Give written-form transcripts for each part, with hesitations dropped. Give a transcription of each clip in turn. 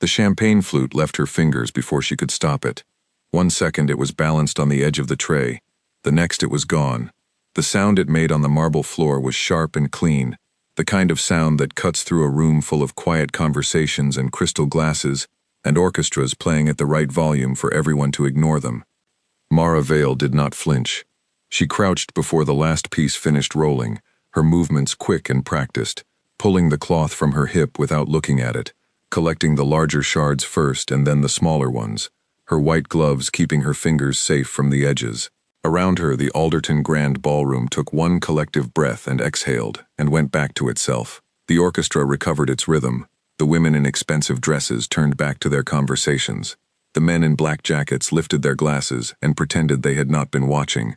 The champagne flute left her fingers before she could stop it. 1 second it was balanced on the edge of the tray. The next it was gone. The sound it made on the marble floor was sharp and clean, the kind of sound that cuts through a room full of quiet conversations and crystal glasses and orchestras playing at the right volume for everyone to ignore them. Mara Vale did not flinch. She crouched before the last piece finished rolling, her movements quick and practiced, pulling the cloth from her hip without looking at it, collecting the larger shards first and then the smaller ones, her white gloves keeping her fingers safe from the edges. Around her, the Alderton Grand Ballroom took one collective breath and exhaled, and went back to itself. The orchestra recovered its rhythm. The women in expensive dresses turned back to their conversations. The men in black jackets lifted their glasses and pretended they had not been watching.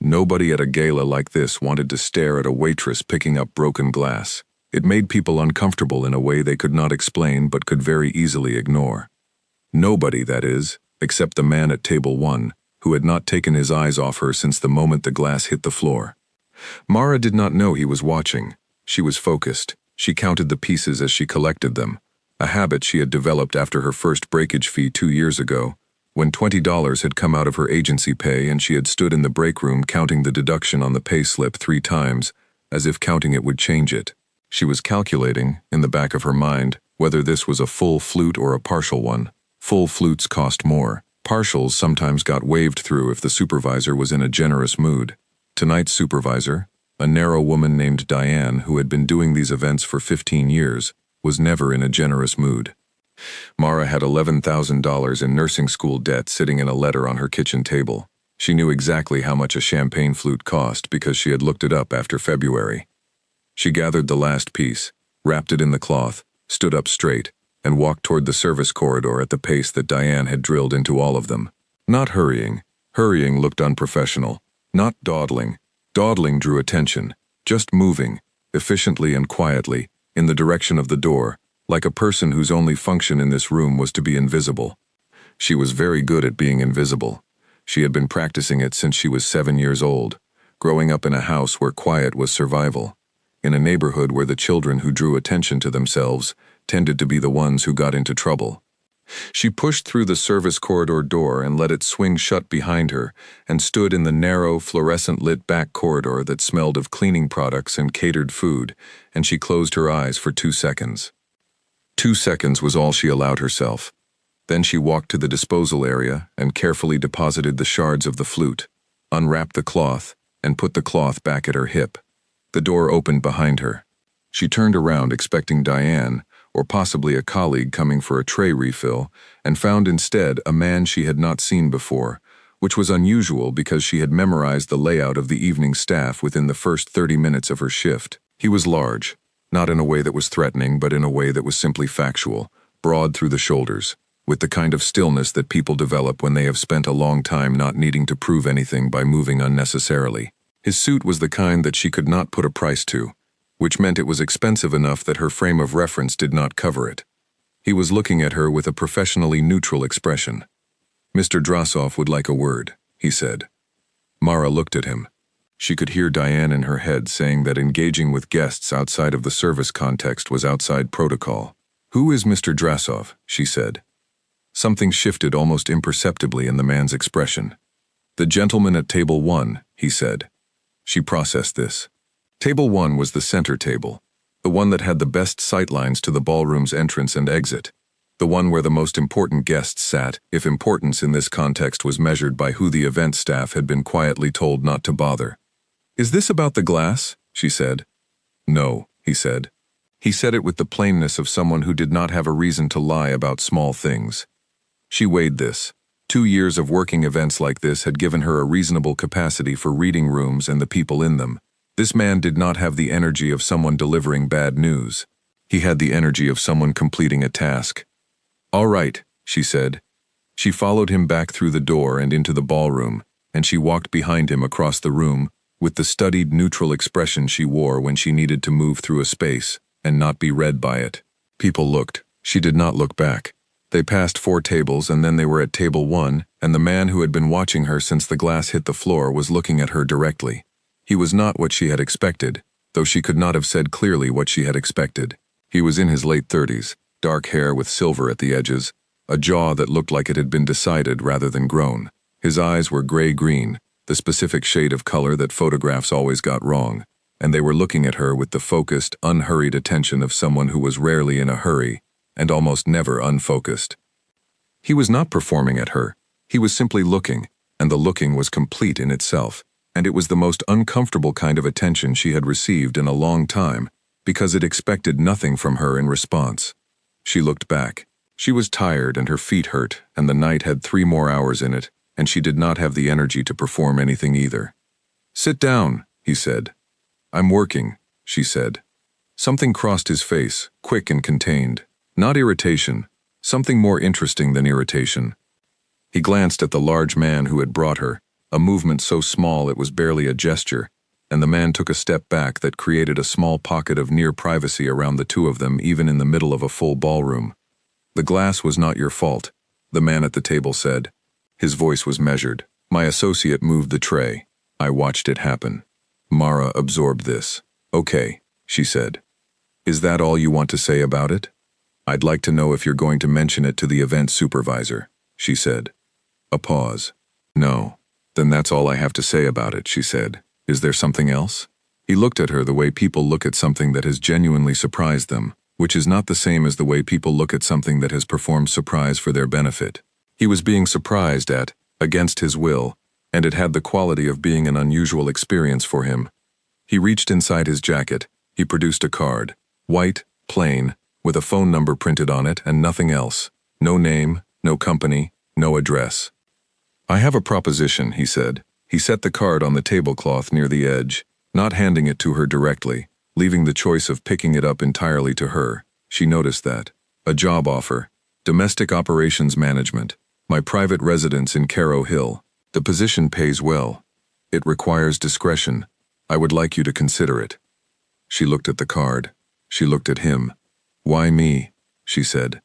Nobody at a gala like this wanted to stare at a waitress picking up broken glass. It made people uncomfortable in a way they could not explain but could very easily ignore. Nobody, that is, except the man at table 1, who had not taken his eyes off her since the moment the glass hit the floor. Mara did not know he was watching. She was focused. She counted the pieces as she collected them, a habit she had developed after her first breakage fee 2 years ago, when $20 had come out of her agency pay and she had stood in the break room counting the deduction on the pay slip 3 times, as if counting it would change it. She was calculating, in the back of her mind, whether this was a full flute or a partial one. Full flutes cost more. Partials sometimes got waved through if the supervisor was in a generous mood. Tonight's supervisor, a narrow woman named Diane who had been doing these events for 15 years, was never in a generous mood. Mara had $11,000 in nursing school debt sitting in a letter on her kitchen table. She knew exactly how much a champagne flute cost because she had looked it up after February. She gathered the last piece, wrapped it in the cloth, stood up straight, and walked toward the service corridor at the pace that Diane had drilled into all of them. Not hurrying. Hurrying looked unprofessional. Not dawdling. Dawdling drew attention. Just moving, efficiently and quietly, in the direction of the door, like a person whose only function in this room was to be invisible. She was very good at being invisible. She had been practicing it since she was 7 years old, growing up in a house where quiet was survival, in a neighborhood where the children who drew attention to themselves tended to be the ones who got into trouble. She pushed through the service corridor door and let it swing shut behind her and stood in the narrow, fluorescent-lit back corridor that smelled of cleaning products and catered food, and she closed her eyes for 2 seconds. 2 seconds was all she allowed herself. Then she walked to the disposal area and carefully deposited the shards of the flute, unwrapped the cloth, and put the cloth back at her hip. The door opened behind her. She turned around expecting Diane, or possibly a colleague coming for a tray refill, and found instead a man she had not seen before, which was unusual because she had memorized the layout of the evening staff within the first 30 minutes of her shift. He was large, not in a way that was threatening, but in a way that was simply factual, broad through the shoulders, with the kind of stillness that people develop when they have spent a long time not needing to prove anything by moving unnecessarily. His suit was the kind that she could not put a price to, which meant it was expensive enough that her frame of reference did not cover it. He was looking at her with a professionally neutral expression. "Mr. Drasov would like a word," he said. Mara looked at him. She could hear Diane in her head saying that engaging with guests outside of the service context was outside protocol. "Who is Mr. Drasov?" she said. Something shifted almost imperceptibly in the man's expression. "The gentleman at table 1, he said. She processed this. Table 1 was the center table, the one that had the best sightlines to the ballroom's entrance and exit, the one where the most important guests sat, if importance in this context was measured by who the event staff had been quietly told not to bother. "Is this about the glass?" she said. "No," he said. He said it with the plainness of someone who did not have a reason to lie about small things. She weighed this. 2 years of working events like this had given her a reasonable capacity for reading rooms and the people in them. This man did not have the energy of someone delivering bad news. He had the energy of someone completing a task. "All right," she said. She followed him back through the door and into the ballroom, and she walked behind him across the room with the studied neutral expression she wore when she needed to move through a space and not be read by it. People looked. She did not look back. They passed 4 tables and then they were at table 1, and the man who had been watching her since the glass hit the floor was looking at her directly. He was not what she had expected, though she could not have said clearly what she had expected. He was in his late 30s, dark hair with silver at the edges, a jaw that looked like it had been decided rather than grown. His eyes were gray-green, the specific shade of color that photographs always got wrong, and they were looking at her with the focused, unhurried attention of someone who was rarely in a hurry and almost never unfocused. He was not performing at her. He was simply looking, and the looking was complete in itself, and it was the most uncomfortable kind of attention she had received in a long time, because it expected nothing from her in response. She looked back. She was tired and her feet hurt, and the night had 3 more hours in it, and she did not have the energy to perform anything either. "Sit down," he said. "I'm working," she said. Something crossed his face, quick and contained. Not irritation, something more interesting than irritation. He glanced at the large man who had brought her, a movement so small it was barely a gesture, and the man took a step back that created a small pocket of near privacy around the two of them even in the middle of a full ballroom. "The glass was not your fault," the man at the table said. His voice was measured. "My associate moved the tray. I watched it happen." Mara absorbed this. "Okay," she said. "Is that all you want to say about it?" "I'd like to know if you're going to mention it to the event supervisor," she said. A pause. "No. Then that's all I have to say about it," she said. "Is there something else?" He looked at her the way people look at something that has genuinely surprised them, which is not the same as the way people look at something that has performed surprise for their benefit. He was being surprised at, against his will, and it had the quality of being an unusual experience for him. He reached inside his jacket. He produced a card. White, plain, with a phone number printed on it and nothing else. No name, no company, no address. "I have a proposition," he said. He set the card on the tablecloth near the edge, not handing it to her directly, leaving the choice of picking it up entirely to her. She noticed that. "A job offer. Domestic operations management. My private residence in Caro Hill. The position pays well. It requires discretion. I would like you to consider it." She looked at the card. She looked at him. "Why me?" she said.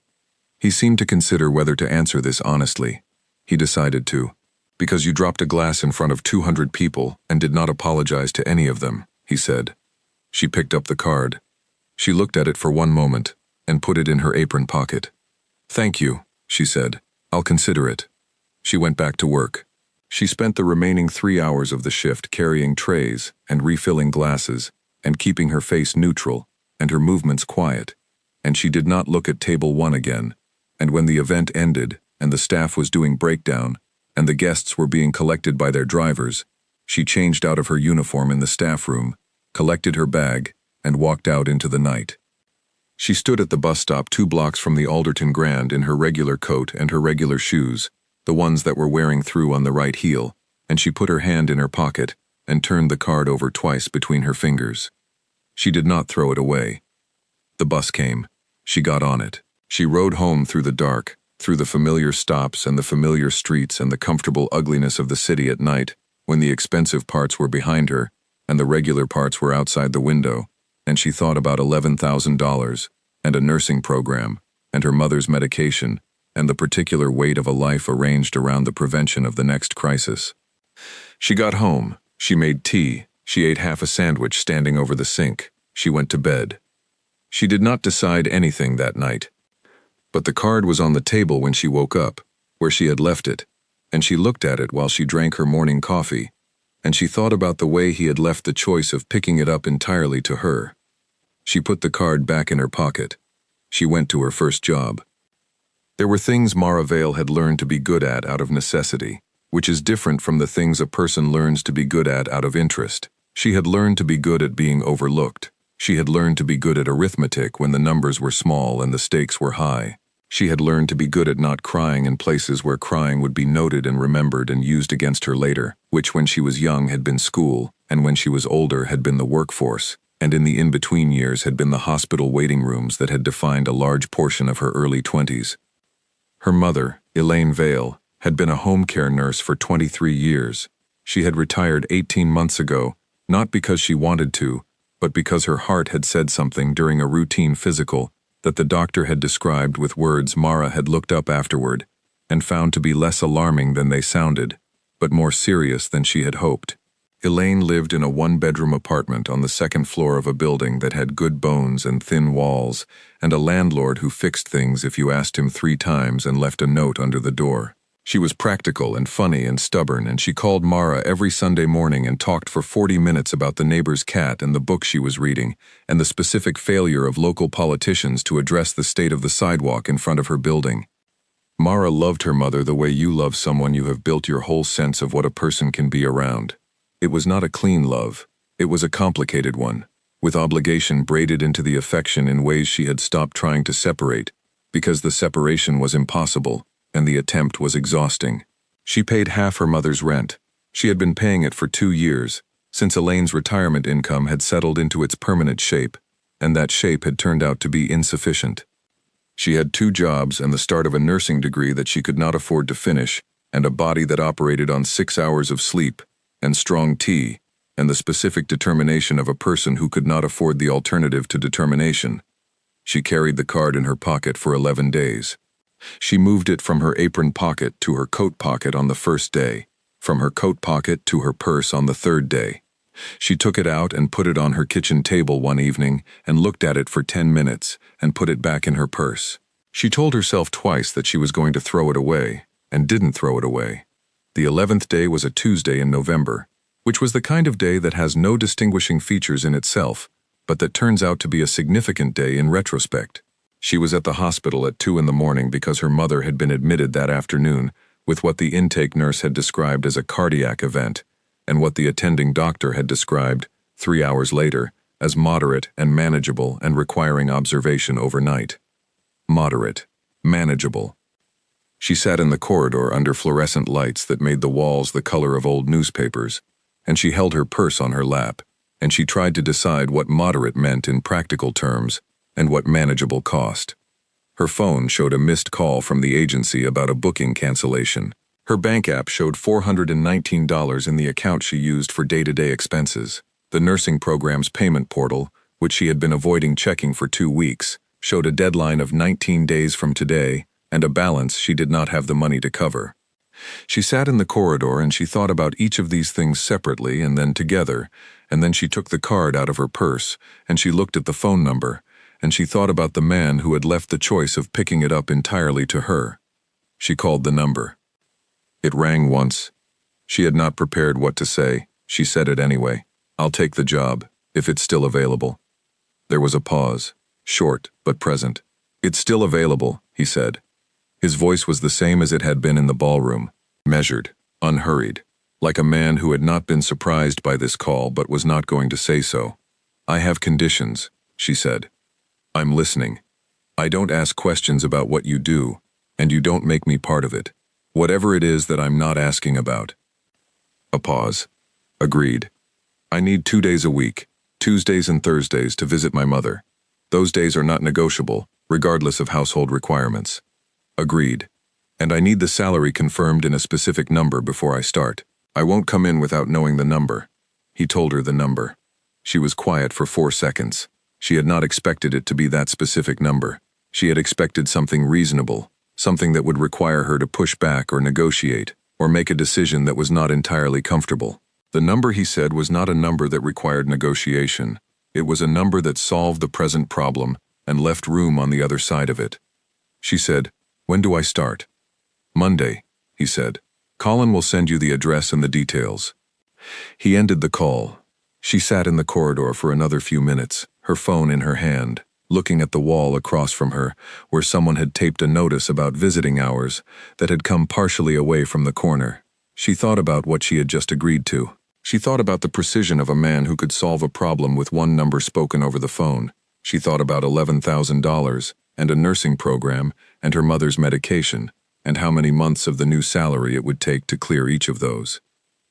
He seemed to consider whether to answer this honestly. He decided to. "Because you dropped a glass in front of 200 people and did not apologize to any of them," he said. She picked up the card. She looked at it for 1 moment and put it in her apron pocket. "Thank you," she said. "I'll consider it." She went back to work. She spent the remaining 3 hours of the shift carrying trays and refilling glasses and keeping her face neutral and her movements quiet, and she did not look at table 1 again, and when the event ended and the staff was doing breakdown and the guests were being collected by their drivers, she changed out of her uniform in the staff room, collected her bag, and walked out into the night. She stood at the bus stop 2 blocks from the Alderton Grand in her regular coat and her regular shoes, the ones that were wearing through on the right heel, and she put her hand in her pocket and turned the card over twice between her fingers. She did not throw it away. The bus came. She got on it. She rode home through the dark, through the familiar stops and the familiar streets and the comfortable ugliness of the city at night, when the expensive parts were behind her and the regular parts were outside the window, and she thought about $11,000 and a nursing program and her mother's medication and the particular weight of a life arranged around the prevention of the next crisis. She got home. She made tea. She ate half a sandwich standing over the sink. She went to bed. She did not decide anything that night. But the card was on the table when she woke up, where she had left it, and she looked at it while she drank her morning coffee, and she thought about the way he had left the choice of picking it up entirely to her. She put the card back in her pocket. She went to her first job. There were things Mara Vale had learned to be good at out of necessity, which is different from the things a person learns to be good at out of interest. She had learned to be good at being overlooked. She had learned to be good at arithmetic when the numbers were small and the stakes were high. She had learned to be good at not crying in places where crying would be noted and remembered and used against her later, which when she was young had been school, and when she was older had been the workforce, and in the in-between years had been the hospital waiting rooms that had defined a large portion of her early 20s. Her mother, Elaine Vale, had been a home care nurse for 23 years. She had retired 18 months ago, not because she wanted to, but because her heart had said something during a routine physical that the doctor had described with words Mara had looked up afterward and found to be less alarming than they sounded, but more serious than she had hoped. Elaine lived in a one-bedroom apartment on the second floor of a building that had good bones and thin walls, and a landlord who fixed things if you asked him 3 times and left a note under the door. She was practical and funny and stubborn, and she called Mara every Sunday morning and talked for 40 minutes about the neighbor's cat and the book she was reading, and the specific failure of local politicians to address the state of the sidewalk in front of her building. Mara loved her mother the way you love someone you have built your whole sense of what a person can be around. It was not a clean love. It was a complicated one, with obligation braided into the affection in ways she had stopped trying to separate, because the separation was impossible, and the attempt was exhausting. She paid half her mother's rent. She had been paying it for 2 years, since Elaine's retirement income had settled into its permanent shape, and that shape had turned out to be insufficient. She had 2 jobs and the start of a nursing degree that she could not afford to finish, and a body that operated on 6 hours of sleep, and strong tea, and the specific determination of a person who could not afford the alternative to determination. She carried the card in her pocket for 11 days. She moved it from her apron pocket to her coat pocket on the first day, from her coat pocket to her purse on the 3rd day. She took it out and put it on her kitchen table one evening and looked at it for 10 minutes and put it back in her purse. She told herself twice that she was going to throw it away, and didn't throw it away. The 11th day was a Tuesday in November, which was the kind of day that has no distinguishing features in itself, but that turns out to be a significant day in retrospect. She was at the hospital at 2 in the morning because her mother had been admitted that afternoon with what the intake nurse had described as a cardiac event, and what the attending doctor had described, 3 hours later, as moderate and manageable and requiring observation overnight. Moderate, manageable. She sat in the corridor under fluorescent lights that made the walls the color of old newspapers, and she held her purse on her lap, and she tried to decide what moderate meant in practical terms and what manageable cost. Her phone showed a missed call from the agency about a booking cancellation. Her bank app showed $419 in the account she used for day-to-day expenses. The nursing program's payment portal, which she had been avoiding checking for 2 weeks, showed a deadline of 19 days from today and a balance she did not have the money to cover. She sat in the corridor and she thought about each of these things separately and then together, and then she took the card out of her purse and she looked at the phone number, and she thought about the man who had left the choice of picking it up entirely to her. She called the number. It rang once. She had not prepared what to say. She said it anyway. "I'll take the job, if it's still available." There was a pause, short but present. "It's still available," he said. His voice was the same as it had been in the ballroom, measured, unhurried, like a man who had not been surprised by this call but was not going to say so. "I have conditions," she said. "I'm listening. I don't ask questions about what you do, and you don't make me part of it. Whatever it is that I'm not asking about." A pause. "Agreed. I need 2 days a week, Tuesdays and Thursdays, to visit my mother. Those days are not negotiable, regardless of household requirements." "Agreed. And I need the salary confirmed in a specific number before I start. I won't come in without knowing the number." He told her the number. She was quiet for 4 seconds. She had not expected it to be that specific number. She had expected something reasonable, something that would require her to push back or negotiate, or make a decision that was not entirely comfortable. The number, he said, was not a number that required negotiation. It was a number that solved the present problem and left room on the other side of it. She said, "When do I start?" "Monday," he said. "Colin will send you the address and the details." He ended the call. She sat in the corridor for another few minutes, her phone in her hand, looking at the wall across from her, where someone had taped a notice about visiting hours that had come partially away from the corner. She thought about what she had just agreed to. She thought about the precision of a man who could solve a problem with one number spoken over the phone. She thought about $11,000 and a nursing program and her mother's medication, and how many months of the new salary it would take to clear each of those.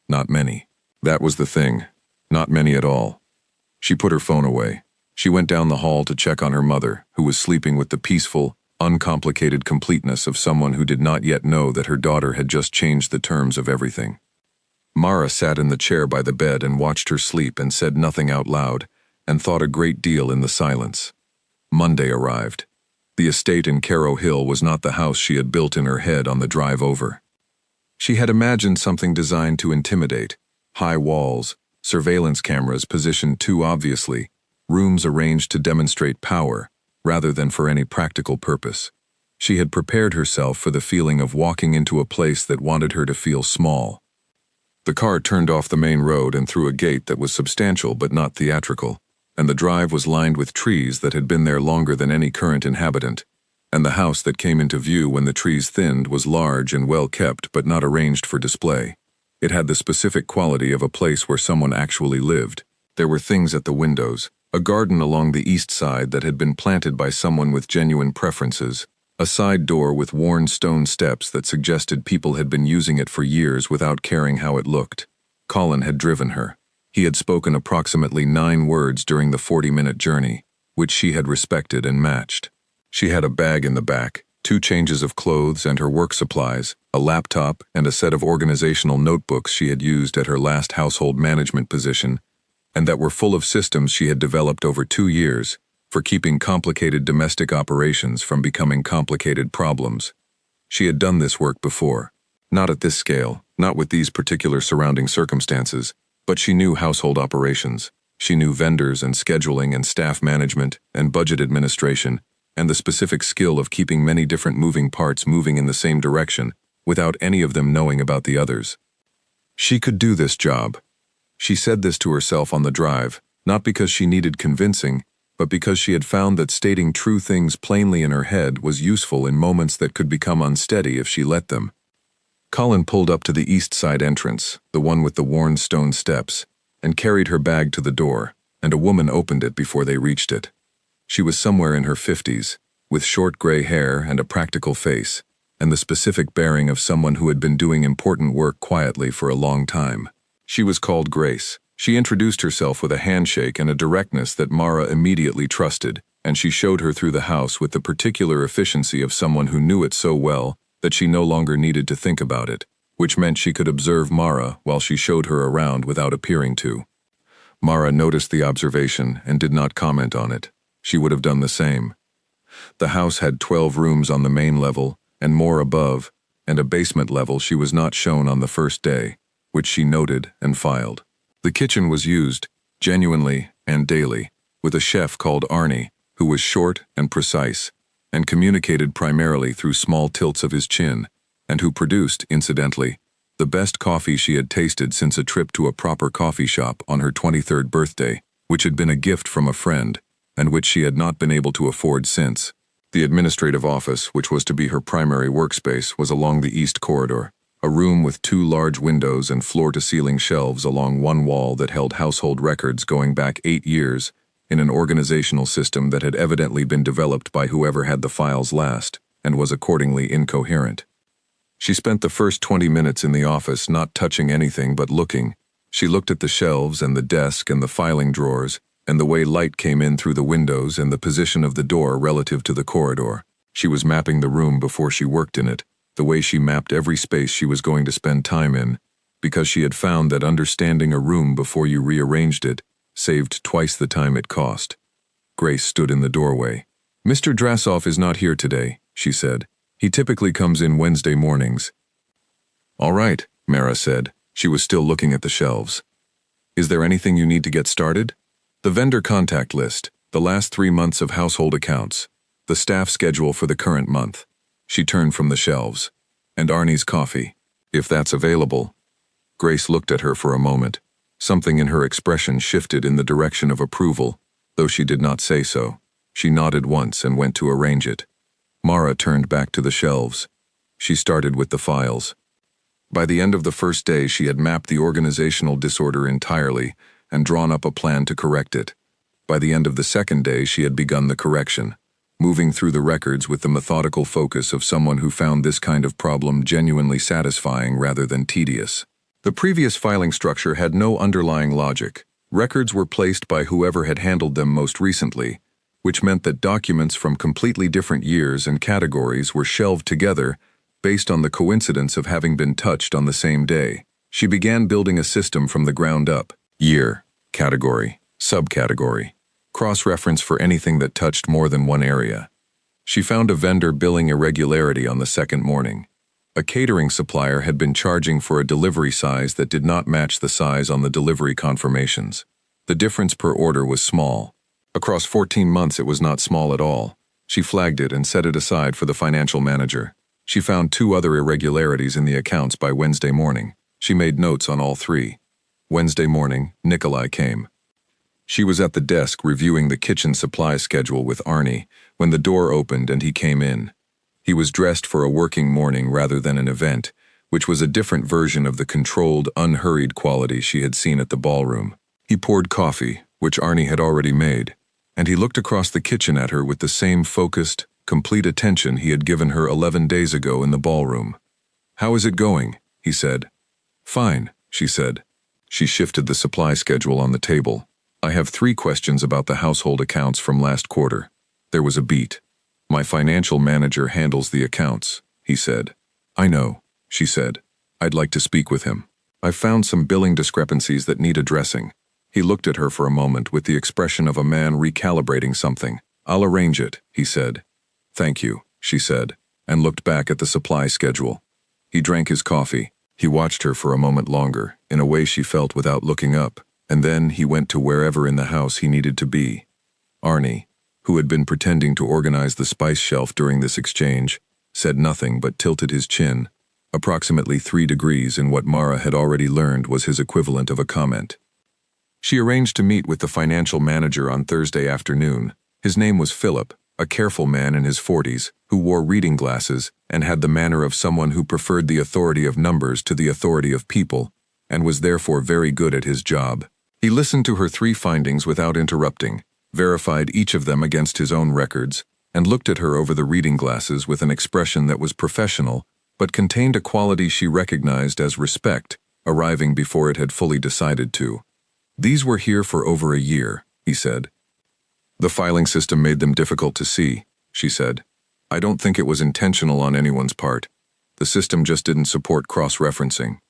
Not many. That was the thing. Not many at all. She put her phone away. She went down the hall to check on her mother, who was sleeping with the peaceful, uncomplicated completeness of someone who did not yet know that her daughter had just changed the terms of everything. Mara sat in the chair by the bed and watched her sleep and said nothing out loud, and thought a great deal in the silence. Monday arrived. The estate in Caro Hill was not the house she had built in her head on the drive over. She had imagined something designed to intimidate: high walls, surveillance cameras positioned too obviously, rooms arranged to demonstrate power, rather than for any practical purpose. She had prepared herself for the feeling of walking into a place that wanted her to feel small. The car turned off the main road and through a gate that was substantial but not theatrical, and the drive was lined with trees that had been there longer than any current inhabitant, and the house that came into view when the trees thinned was large and well kept but not arranged for display. It had the specific quality of a place where someone actually lived. There were things at the windows, a garden along the east side that had been planted by someone with genuine preferences, a side door with worn stone steps that suggested people had been using it for years without caring how it looked. Colin had driven her. He had spoken approximately 9 words during the 40-minute journey, which she had respected and matched. She had a bag in the back, 2 changes of clothes and her work supplies, a laptop, and a set of organizational notebooks she had used at her last household management position, and that were full of systems she had developed over 2 years for keeping complicated domestic operations from becoming complicated problems. She had done this work before. Not at this scale, not with these particular surrounding circumstances, but she knew household operations. She knew vendors and scheduling and staff management and budget administration and the specific skill of keeping many different moving parts moving in the same direction without any of them knowing about the others. She could do this job. She said this to herself on the drive, not because she needed convincing, but because she had found that stating true things plainly in her head was useful in moments that could become unsteady if she let them. Colin pulled up to the east side entrance, the one with the worn stone steps, and carried her bag to the door, and a woman opened it before they reached it. She was somewhere in her 50s, with short gray hair and a practical face, and the specific bearing of someone who had been doing important work quietly for a long time. She was called Grace. She introduced herself with a handshake and a directness that Mara immediately trusted, and she showed her through the house with the particular efficiency of someone who knew it so well that she no longer needed to think about it, which meant she could observe Mara while she showed her around without appearing to. Mara noticed the observation and did not comment on it. She would have done the same. The house had 12 rooms on the main level and more above, and a basement level she was not shown on the first day, which she noted and filed. The kitchen was used, genuinely and daily, with a chef called Arnie, who was short and precise, and communicated primarily through small tilts of his chin, and who produced, incidentally, the best coffee she had tasted since a trip to a proper coffee shop on her 23rd birthday, which had been a gift from a friend, and which she had not been able to afford since. The administrative office, which was to be her primary workspace, was along the east corridor, a room with 2 large windows and floor-to-ceiling shelves along one wall that held household records going back 8 years, in an organizational system that had evidently been developed by whoever had the files last, and was accordingly incoherent. She spent the first 20 minutes in the office not touching anything but looking. She looked at the shelves and the desk and the filing drawers, and the way light came in through the windows and the position of the door relative to the corridor. She was mapping the room before she worked in it, the way she mapped every space she was going to spend time in, because she had found that understanding a room before you rearranged it saved twice the time it cost. Grace stood in the doorway. "Mr. Drassoff is not here today," she said. "He typically comes in Wednesday mornings." "All right," Mara said. She was still looking at the shelves. "Is there anything you need to get started?" "The vendor contact list, the last 3 months of household accounts, the staff schedule for the current month." She turned from the shelves. "And Arnie's coffee, if that's available." Grace looked at her for a moment. Something in her expression shifted in the direction of approval, though she did not say so. She nodded once and went to arrange it. Mara turned back to the shelves. She started with the files. By the end of the first day, she had mapped the organizational disorder entirely and drawn up a plan to correct it. By the end of the second day, she had begun the correction, moving through the records with the methodical focus of someone who found this kind of problem genuinely satisfying rather than tedious. The previous filing structure had no underlying logic. Records were placed by whoever had handled them most recently, which meant that documents from completely different years and categories were shelved together based on the coincidence of having been touched on the same day. She began building a system from the ground up. Year, category, subcategory, cross-reference for anything that touched more than one area. She found a vendor billing irregularity on the second morning. A catering supplier had been charging for a delivery size that did not match the size on the delivery confirmations. The difference per order was small. Across 14 months it was not small at all. She flagged it and set it aside for the financial manager. She found 2 other irregularities in the accounts by Wednesday morning. She made notes on all 3. Wednesday morning, Nikolai came. She was at the desk reviewing the kitchen supply schedule with Arnie when the door opened and he came in. He was dressed for a working morning rather than an event, which was a different version of the controlled, unhurried quality she had seen at the ballroom. He poured coffee, which Arnie had already made, and he looked across the kitchen at her with the same focused, complete attention he had given her 11 days ago in the ballroom. "How is it going?" he said. "Fine," she said. She shifted the supply schedule on the table. "I have 3 questions about the household accounts from last quarter." There was a beat. "My financial manager handles the accounts," he said. "I know," she said. "I'd like to speak with him. I've found some billing discrepancies that need addressing." He looked at her for a moment with the expression of a man recalibrating something. "I'll arrange it," he said. "Thank you," she said, and looked back at the supply schedule. He drank his coffee. He watched her for a moment longer, in a way she felt without looking up, and then he went to wherever in the house he needed to be. Arnie, who had been pretending to organize the spice shelf during this exchange, said nothing but tilted his chin, approximately 3 degrees in what Mara had already learned was his equivalent of a comment. She arranged to meet with the financial manager on Thursday afternoon. His name was Philip, a careful man in his 40s, who wore reading glasses and had the manner of someone who preferred the authority of numbers to the authority of people, and was therefore very good at his job. He listened to her 3 findings without interrupting, verified each of them against his own records, and looked at her over the reading glasses with an expression that was professional, but contained a quality she recognized as respect, arriving before it had fully decided to. "These were here for over a year," he said. "The filing system made them difficult to see," she said. "I don't think it was intentional on anyone's part. The system just didn't support cross-referencing."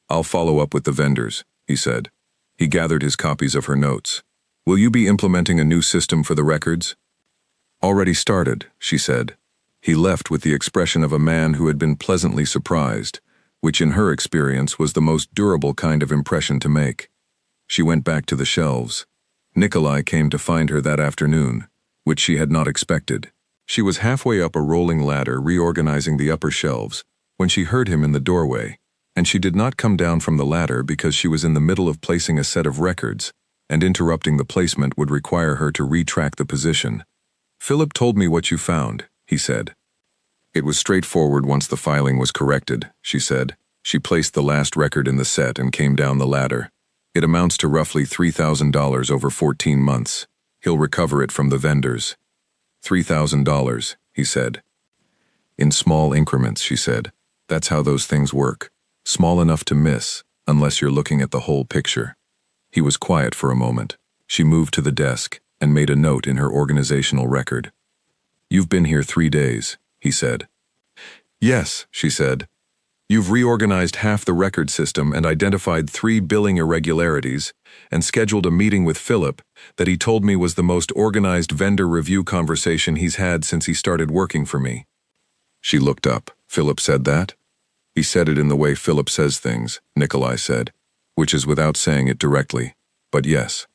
"I'll follow up with the vendors," he said. He gathered his copies of her notes. "Will you be implementing a new system for the records?" "Already started," she said. He left with the expression of a man who had been pleasantly surprised, which in her experience was the most durable kind of impression to make. She went back to the shelves. Nikolai came to find her that afternoon, which she had not expected. She was halfway up a rolling ladder reorganizing the upper shelves when she heard him in the doorway, and she did not come down from the ladder because she was in the middle of placing a set of records, and interrupting the placement would require her to retrack the position. "Philip told me what you found," he said. "It was straightforward once the filing was corrected," she said. She placed the last record in the set and came down the ladder. "It amounts to roughly $3,000 over 14 months. He'll recover it from the vendors." $3,000, he said. "In small increments," she said. "That's how those things work. Small enough to miss, unless you're looking at the whole picture." He was quiet for a moment. She moved to the desk and made a note in her organizational record. "You've been here 3 days," he said. "Yes," she said. "You've reorganized half the record system and identified 3 billing irregularities and scheduled a meeting with Philip that he told me was the most organized vendor review conversation he's had since he started working for me." She looked up. "Philip said that?" "He said it in the way Philip says things," Nikolai said, "which is without saying it directly. But yes."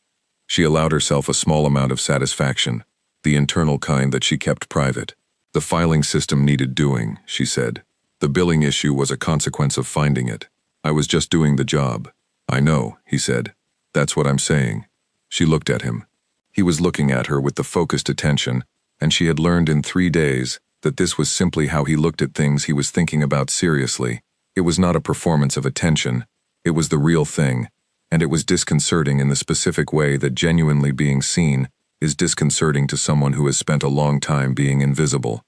She allowed herself a small amount of satisfaction, the internal kind that she kept private. "The filing system needed doing," she said. "The billing issue was a consequence of finding it. I was just doing the job." "I know," he said. "That's what I'm saying." She looked at him. He was looking at her with the focused attention, and she had learned in 3 days that this was simply how he looked at things he was thinking about seriously. It was not a performance of attention. It was the real thing, and it was disconcerting in the specific way that genuinely being seen is disconcerting to someone who has spent a long time being invisible.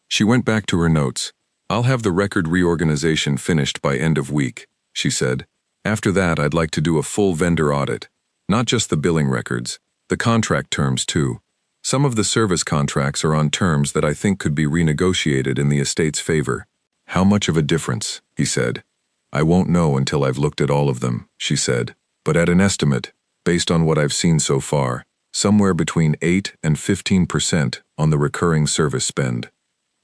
She went back to her notes. "I'll have the record reorganization finished by end of week," she said. "After that, I'd like to do a full vendor audit. Not just the billing records, the contract terms too. Some of the service contracts are on terms that I think could be renegotiated in the estate's favor." "How much of a difference?" he said. "I won't know until I've looked at all of them," she said. "But at an estimate, based on what I've seen so far, somewhere between 8 and 15% on the recurring service spend."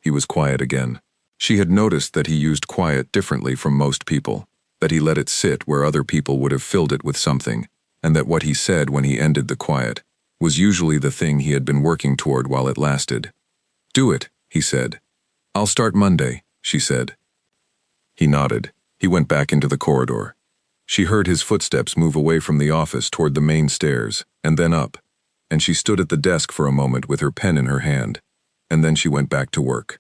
He was quiet again. She had noticed that he used quiet differently from most people, that he let it sit where other people would have filled it with something, and that what he said when he ended the quiet was usually the thing he had been working toward while it lasted. "Do it," he said. "I'll start Monday," she said. He nodded. He went back into the corridor. She heard his footsteps move away from the office toward the main stairs, and then up, and she stood at the desk for a moment with her pen in her hand, and then she went back to work.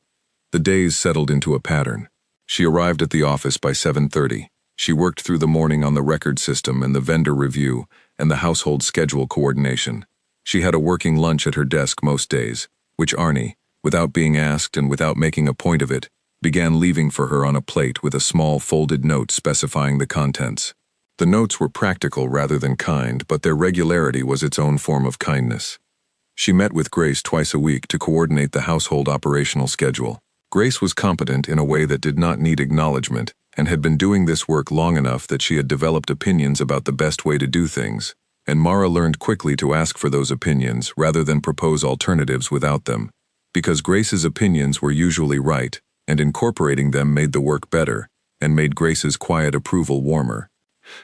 The days settled into a pattern. She arrived at the office by 7:30. She worked through the morning on the record system and the vendor review and the household schedule coordination. She had a working lunch at her desk most days, which Arnie, without being asked and without making a point of it, began leaving for her on a plate with a small folded note specifying the contents. The notes were practical rather than kind, but their regularity was its own form of kindness. She met with Grace twice a week to coordinate the household operational schedule. Grace was competent in a way that did not need acknowledgement, and had been doing this work long enough that she had developed opinions about the best way to do things, and Mara learned quickly to ask for those opinions rather than propose alternatives without them, because Grace's opinions were usually right, and incorporating them made the work better, and made Grace's quiet approval warmer.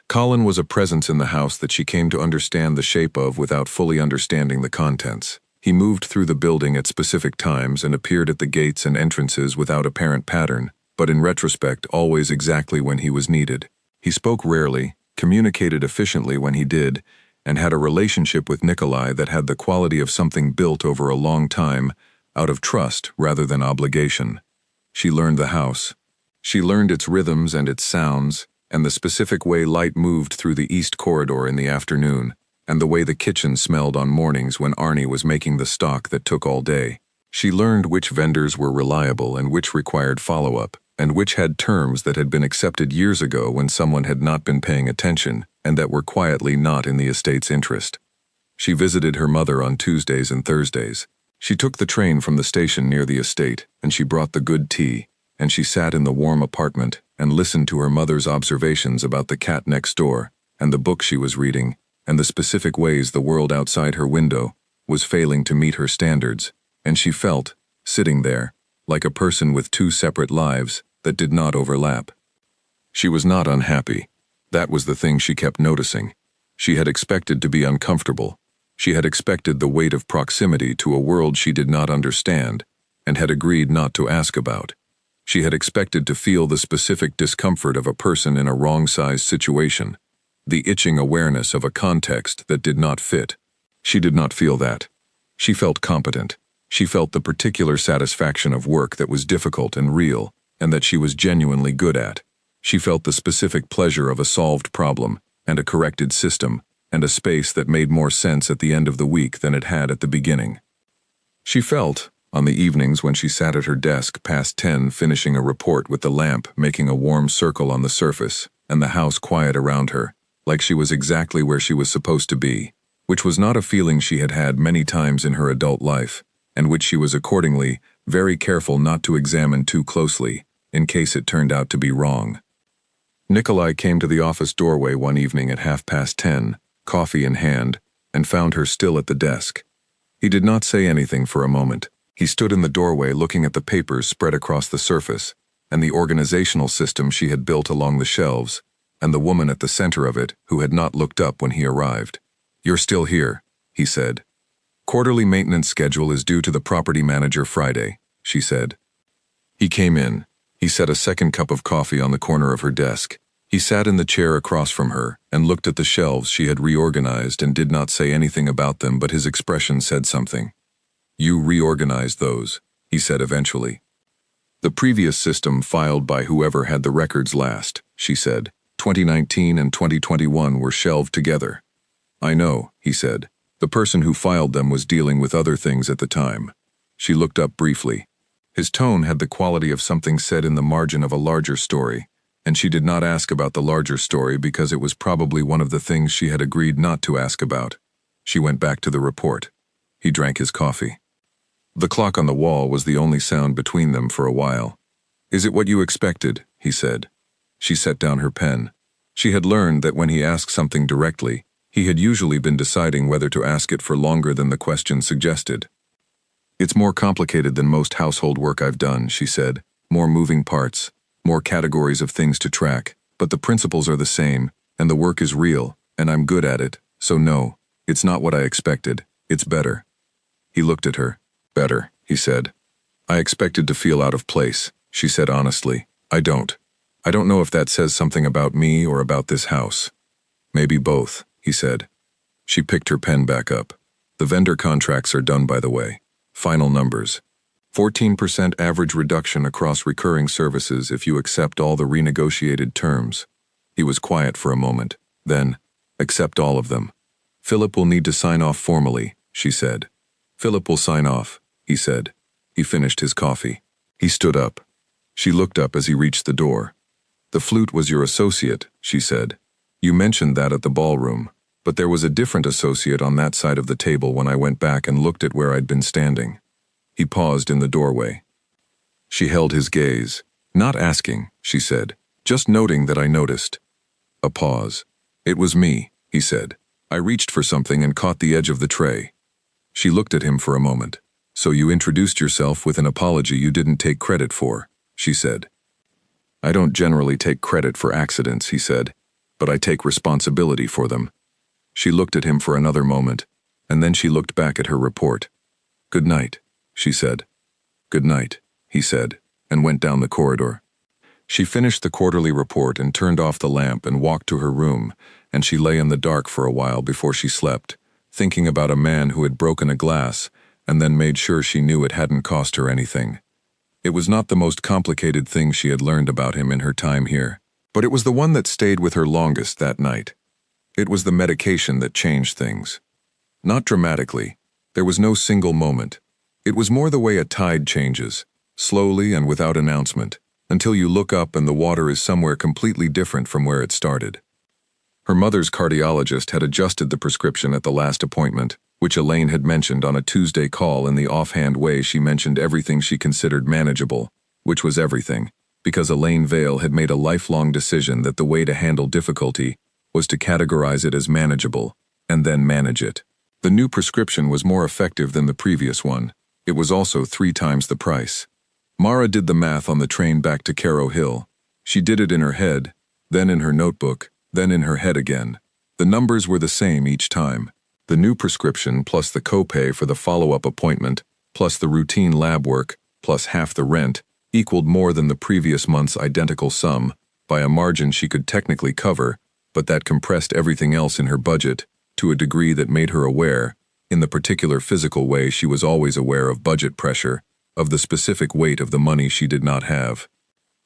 Colin was a presence in the house that she came to understand the shape of without fully understanding the contents. He moved through the building at specific times and appeared at the gates and entrances without apparent pattern, but in retrospect always exactly when he was needed. He spoke rarely, communicated efficiently when he did, and had a relationship with Nikolai that had the quality of something built over a long time, out of trust rather than obligation. She learned the house. She learned its rhythms and its sounds, and the specific way light moved through the east corridor in the afternoon, and the way the kitchen smelled on mornings when Arnie was making the stock that took all day. She learned which vendors were reliable and which required follow-up, and which had terms that had been accepted years ago when someone had not been paying attention, and that were quietly not in the estate's interest. She visited her mother on Tuesdays and Thursdays. She took the train from the station near the estate, and she brought the good tea, and she sat in the warm apartment and listened to her mother's observations about the cat next door, and the book she was reading, and the specific ways the world outside her window was failing to meet her standards, and she felt, sitting there, like a person with two separate lives that did not overlap. She was not unhappy. That was the thing she kept noticing. She had expected to be uncomfortable. She had expected the weight of proximity to a world she did not understand, and had agreed not to ask about. She had expected to feel the specific discomfort of a person in a wrong-sized situation, the itching awareness of a context that did not fit. She did not feel that. She felt competent. She felt the particular satisfaction of work that was difficult and real, and that she was genuinely good at. She felt the specific pleasure of a solved problem, and a corrected system, and a space that made more sense at the end of the week than it had at the beginning. She felt, on the evenings when she sat at her desk past 10 finishing a report with the lamp making a warm circle on the surface, and the house quiet around her, like she was exactly where she was supposed to be, which was not a feeling she had had many times in her adult life, and which she was accordingly very careful not to examine too closely, in case it turned out to be wrong. Nikolai came to the office doorway one evening at 10:30, coffee in hand, and found her still at the desk. He did not say anything for a moment. He stood in the doorway looking at the papers spread across the surface, and the organizational system she had built along the shelves, and the woman at the center of it who had not looked up when he arrived. "You're still here," he said. "Quarterly maintenance schedule is due to the property manager Friday," she said. He came in. He set a second cup of coffee on the corner of her desk. He sat in the chair across from her and looked at the shelves she had reorganized and did not say anything about them, but his expression said something. "You reorganized those," he said eventually. "The previous system filed by whoever had the records last," she said. 2019 and 2021 were shelved together. "I know," he said. "The person who filed them was dealing with other things at the time." She looked up briefly. His tone had the quality of something said in the margin of a larger story, and she did not ask about the larger story because it was probably one of the things she had agreed not to ask about. She went back to the report. He drank his coffee. The clock on the wall was the only sound between them for a while. "Is it what you expected?" he said. She set down her pen. She had learned that when he asked something directly, he had usually been deciding whether to ask it for longer than the question suggested. "It's more complicated than most household work I've done," she said, More moving parts, more categories of things to track, but the principles are the same, and the work is real, and I'm good at it, so no, it's not what I expected, it's better. He looked at her. Better, he said. I expected to feel out of place, she said honestly. I don't. I don't know if that says something about me or about this house. Maybe both, he said. She picked her pen back up. The vendor contracts are done, by the way. Final numbers. 14% average reduction across recurring services if you accept all the renegotiated terms. He was quiet for a moment. Then, accept all of them. Philip will need to sign off formally, she said. Philip will sign off, he said. He finished his coffee. He stood up. She looked up as he reached the door. The flute was your associate, she said. You mentioned that at the ballroom, but there was a different associate on that side of the table when I went back and looked at where I'd been standing. He paused in the doorway. She held his gaze. Not asking, she said, just noting that I noticed. A pause. It was me, he said. I reached for something and caught the edge of the tray. She looked at him for a moment. So you introduced yourself with an apology you didn't take credit for, she said. I don't generally take credit for accidents, he said, but I take responsibility for them. She looked at him for another moment, and then she looked back at her report. Good night, she said. Good night, he said, and went down the corridor. She finished the quarterly report and turned off the lamp and walked to her room, and she lay in the dark for a while before she slept, thinking about a man who had broken a glass and then made sure she knew it hadn't cost her anything. It was not the most complicated thing she had learned about him in her time here, but it was the one that stayed with her longest that night. It was the medication that changed things. Not dramatically. There was no single moment. It was more the way a tide changes, slowly and without announcement, until you look up and the water is somewhere completely different from where it started. Her mother's cardiologist had adjusted the prescription at the last appointment, which Elaine had mentioned on a Tuesday call in the offhand way she mentioned everything she considered manageable, which was everything, because Elaine Vale had made a lifelong decision that the way to handle difficulty was to categorize it as manageable, and then manage it. The new prescription was more effective than the previous one. It was also 3 times the price. Mara did the math on the train back to Caro Hill. She did it in her head, then in her notebook, then in her head again. The numbers were the same each time. The new prescription plus the copay for the follow-up appointment, plus the routine lab work, plus half the rent, equaled more than the previous month's identical sum, by a margin she could technically cover, but that compressed everything else in her budget to a degree that made her aware, in the particular physical way she was always aware of budget pressure, of the specific weight of the money she did not have.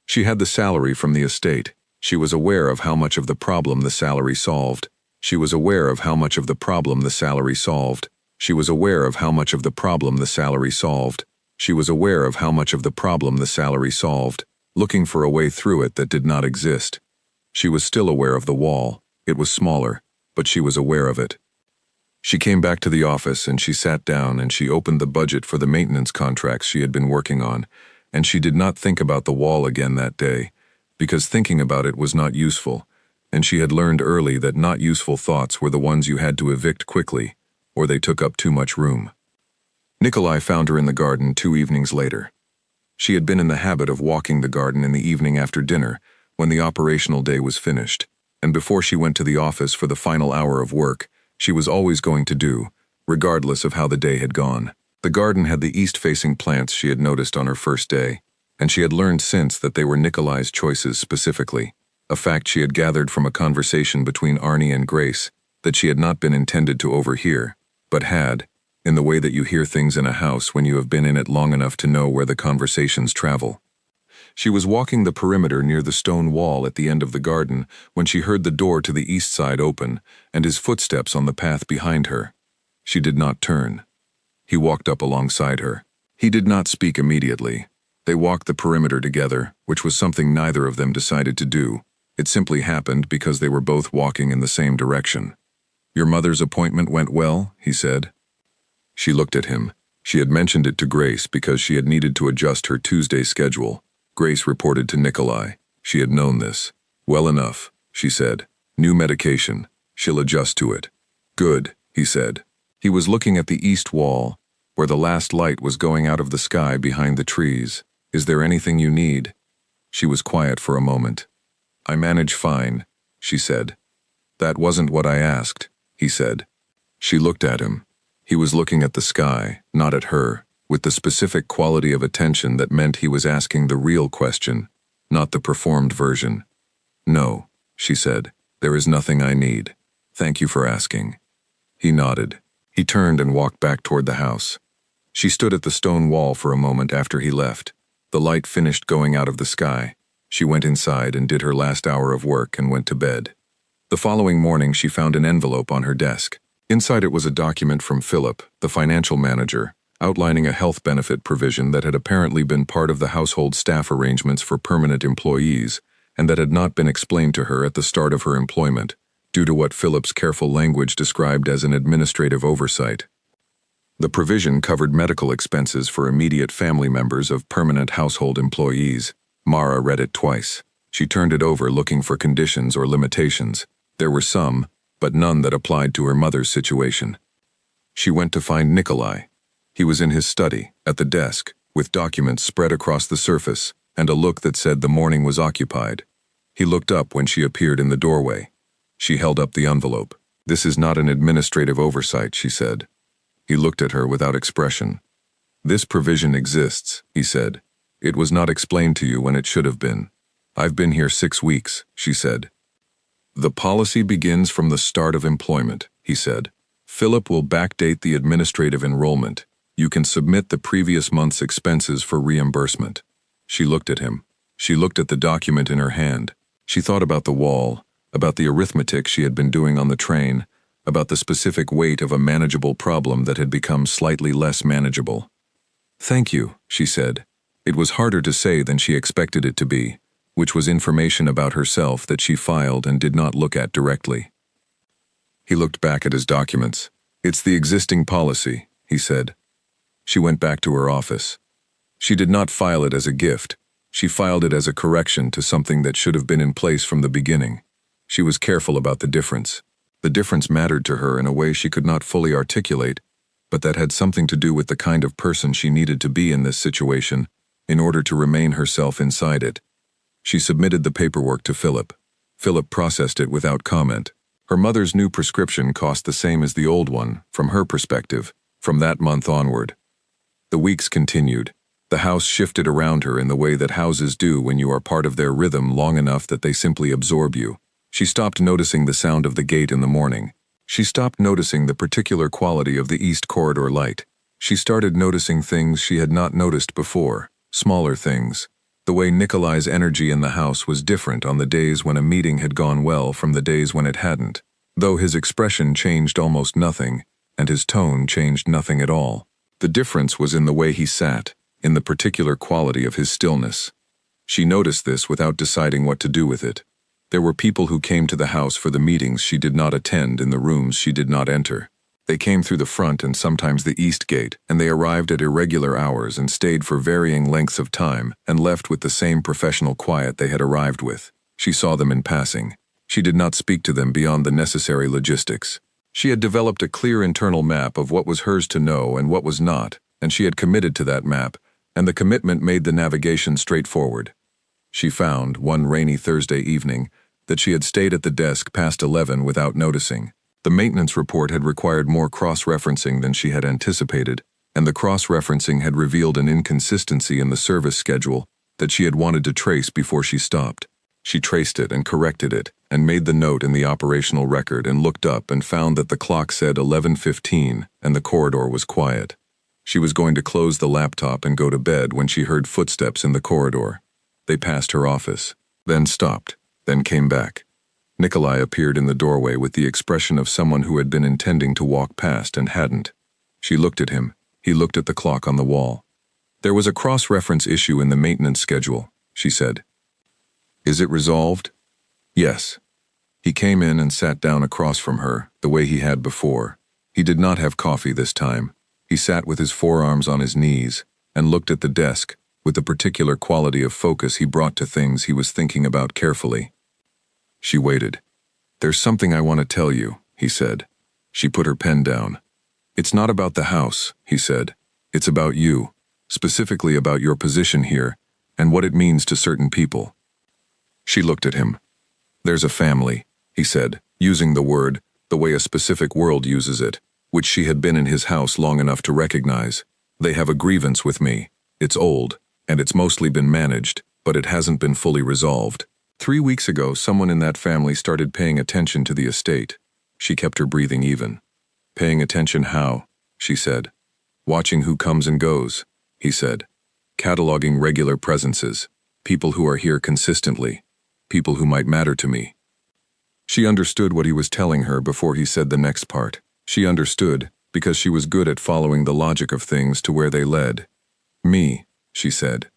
She had the salary from the estate. She was aware of how much of the problem the salary solved. She was aware of how much of the problem the salary solved. She was aware of how much of the problem the salary solved. She was aware of how much of the problem the salary solved, looking for a way through it that did not exist. She was still aware of the wall. It was smaller, but she was aware of it. She came back to the office and she sat down and she opened the budget for the maintenance contracts she had been working on, and she did not think about the wall again that day, because thinking about it was not useful, and she had learned early that not useful thoughts were the ones you had to evict quickly, or they took up too much room. Nikolai found her in the garden 2 evenings later. She had been in the habit of walking the garden in the evening after dinner, when the operational day was finished, and before she went to the office for the final hour of work, she was always going to do, regardless of how the day had gone. The garden had the east-facing plants she had noticed on her first day, and she had learned since that they were Nikolai's choices specifically, a fact she had gathered from a conversation between Arnie and Grace that she had not been intended to overhear, but had, in the way that you hear things in a house when you have been in it long enough to know where the conversations travel. She was walking the perimeter near the stone wall at the end of the garden when she heard the door to the east side open and his footsteps on the path behind her. She did not turn. He walked up alongside her. He did not speak immediately. They walked the perimeter together, which was something neither of them decided to do. It simply happened because they were both walking in the same direction. Your mother's appointment went well, he said. She looked at him. She had mentioned it to Grace because she had needed to adjust her Tuesday schedule. Grace reported to Nikolai. She had known this. Well enough, she said. New medication. She'll adjust to it. Good, he said. He was looking at the east wall, where the last light was going out of the sky behind the trees. Is there anything you need? She was quiet for a moment. I manage fine, she said. That wasn't what I asked, he said. She looked at him. He was looking at the sky, not at her, with the specific quality of attention that meant he was asking the real question, not the performed version. No, she said, there is nothing I need. Thank you for asking. He nodded. He turned and walked back toward the house. She stood at the stone wall for a moment after he left. The light finished going out of the sky. She went inside and did her last hour of work and went to bed. The following morning she found an envelope on her desk. Inside it was a document from Philip, the financial manager, outlining a health benefit provision that had apparently been part of the household staff arrangements for permanent employees and that had not been explained to her at the start of her employment, due to what Philip's careful language described as an administrative oversight. The provision covered medical expenses for immediate family members of permanent household employees. Mara read it twice. She turned it over looking for conditions or limitations. There were some, but none that applied to her mother's situation. She went to find Nikolai. He was in his study, at the desk, with documents spread across the surface, and a look that said the morning was occupied. He looked up when she appeared in the doorway. She held up the envelope. This is not an administrative oversight, she said. He looked at her without expression. This provision exists, he said. It was not explained to you when it should have been. I've been here 6 weeks, she said. The policy begins from the start of employment, he said. Philip will backdate the administrative enrollment. You can submit the previous month's expenses for reimbursement. She looked at him. She looked at the document in her hand. She thought about the wall, about the arithmetic she had been doing on the train, about the specific weight of a manageable problem that had become slightly less manageable. Thank you, she said. It was harder to say than she expected it to be, which was information about herself that she filed and did not look at directly. He looked back at his documents. It's the existing policy, he said. She went back to her office. She did not file it as a gift. She filed it as a correction to something that should have been in place from the beginning. She was careful about the difference. The difference mattered to her in a way she could not fully articulate, but that had something to do with the kind of person she needed to be in this situation in order to remain herself inside it. She submitted the paperwork to Philip. Philip processed it without comment. Her mother's new prescription cost the same as the old one, from her perspective, from that month onward. The weeks continued. The house shifted around her in the way that houses do when you are part of their rhythm long enough that they simply absorb you. She stopped noticing the sound of the gate in the morning. She stopped noticing the particular quality of the east corridor light. She started noticing things she had not noticed before, smaller things. The way Nikolai's energy in the house was different on the days when a meeting had gone well from the days when it hadn't, though his expression changed almost nothing, and his tone changed nothing at all. The difference was in the way he sat, in the particular quality of his stillness. She noticed this without deciding what to do with it. There were people who came to the house for the meetings she did not attend in the rooms she did not enter. They came through the front and sometimes the east gate, and they arrived at irregular hours and stayed for varying lengths of time and left with the same professional quiet they had arrived with. She saw them in passing. She did not speak to them beyond the necessary logistics. She had developed a clear internal map of what was hers to know and what was not, and she had committed to that map, and the commitment made the navigation straightforward. She found, one rainy Thursday evening, that she had stayed at the desk past 11 without noticing. The maintenance report had required more cross-referencing than she had anticipated, and the cross-referencing had revealed an inconsistency in the service schedule that she had wanted to trace before she stopped. She traced it and corrected it, and made the note in the operational record and looked up and found that the clock said 11:15 and the corridor was quiet. She was going to close the laptop and go to bed when she heard footsteps in the corridor. They passed her office, then stopped, then came back. Nikolai appeared in the doorway with the expression of someone who had been intending to walk past and hadn't. She looked at him. He looked at the clock on the wall. There was a cross-reference issue in the maintenance schedule, she said. Is it resolved? Yes. He came in and sat down across from her, the way he had before. He did not have coffee this time. He sat with his forearms on his knees and looked at the desk with the particular quality of focus he brought to things he was thinking about carefully. She waited. There's something I want to tell you, he said. She put her pen down. It's not about the house, he said. It's about you, specifically about your position here and what it means to certain people. She looked at him. There's a family, he said, using the word the way a specific world uses it, which she had been in his house long enough to recognize. They have a grievance with me. It's old, and it's mostly been managed, but it hasn't been fully resolved. 3 weeks ago, someone in that family started paying attention to the estate. She kept her breathing even. Paying attention how? She said. Watching who comes and goes, he said. Cataloging regular presences, people who are here consistently, people who might matter to me. She understood what he was telling her before he said the next part. She understood because she was good at following the logic of things to where they led. Me, she said.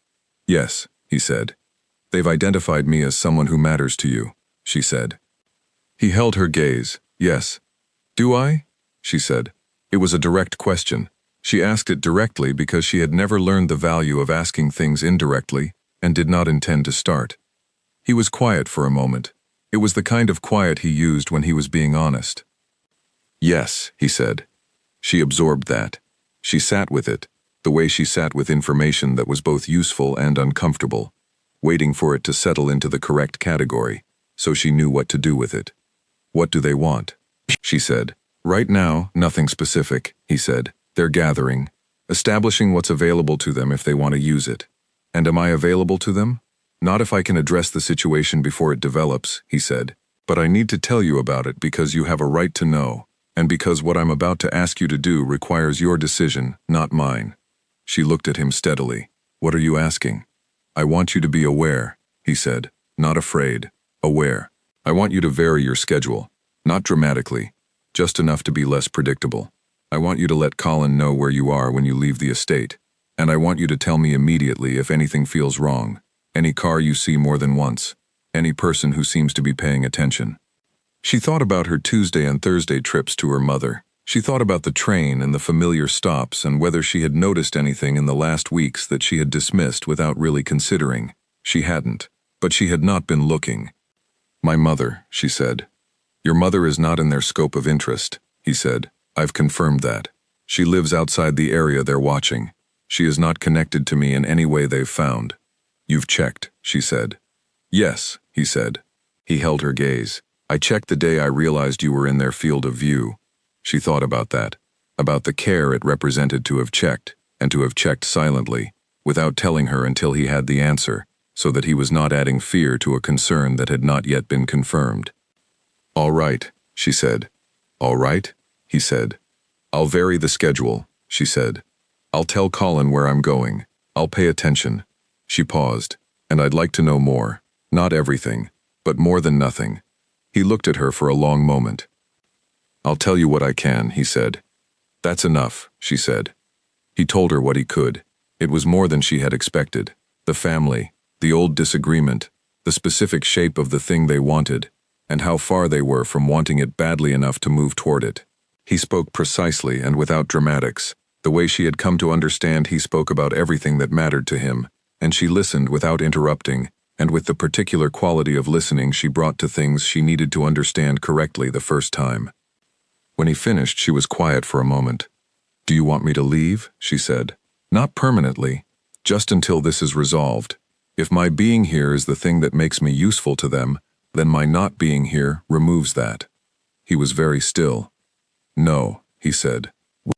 Yes, he said. They've identified me as someone who matters to you, she said. He held her gaze. Yes. Do I? She said. It was a direct question. She asked it directly because she had never learned the value of asking things indirectly and did not intend to start. He was quiet for a moment. It was the kind of quiet he used when he was being honest. Yes, he said. She absorbed that. She sat with it, the way she sat with information that was both useful and uncomfortable, waiting for it to settle into the correct category, so she knew what to do with it. What do they want? She said. Right now, nothing specific, he said. They're gathering, establishing what's available to them if they want to use it. And am I available to them? Not if I can address the situation before it develops, he said. But I need to tell you about it because you have a right to know, and because what I'm about to ask you to do requires your decision, not mine. She looked at him steadily. What are you asking? I want you to be aware, he said. Not afraid. Aware. I want you to vary your schedule. Not dramatically. Just enough to be less predictable. I want you to let Colin know where you are when you leave the estate. And I want you to tell me immediately if anything feels wrong. Any car you see more than once. Any person who seems to be paying attention. She thought about her Tuesday and Thursday trips to her mother. She thought about the train and the familiar stops and whether she had noticed anything in the last weeks that she had dismissed without really considering. She hadn't, but she had not been looking. My mother, she said. Your mother is not in their scope of interest, he said. I've confirmed that. She lives outside the area they're watching. She is not connected to me in any way they've found. You've checked, she said. Yes, he said. He held her gaze. I checked the day I realized you were in their field of view. She thought about that, about the care it represented to have checked, and to have checked silently, without telling her until he had the answer, so that he was not adding fear to a concern that had not yet been confirmed. All right, she said. All right, he said. I'll vary the schedule, she said. I'll tell Colin where I'm going. I'll pay attention. She paused, and I'd like to know more. Not everything, but more than nothing. He looked at her for a long moment. I'll tell you what I can, he said. That's enough, she said. He told her what he could. It was more than she had expected. The family, the old disagreement, the specific shape of the thing they wanted, and how far they were from wanting it badly enough to move toward it. He spoke precisely and without dramatics. The way she had come to understand he spoke about everything that mattered to him, and she listened without interrupting, and with the particular quality of listening she brought to things she needed to understand correctly the first time. When he finished, she was quiet for a moment. Do you want me to leave? She said. Not permanently, just until this is resolved. If my being here is the thing that makes me useful to them, then my not being here removes that. He was very still. No, he said.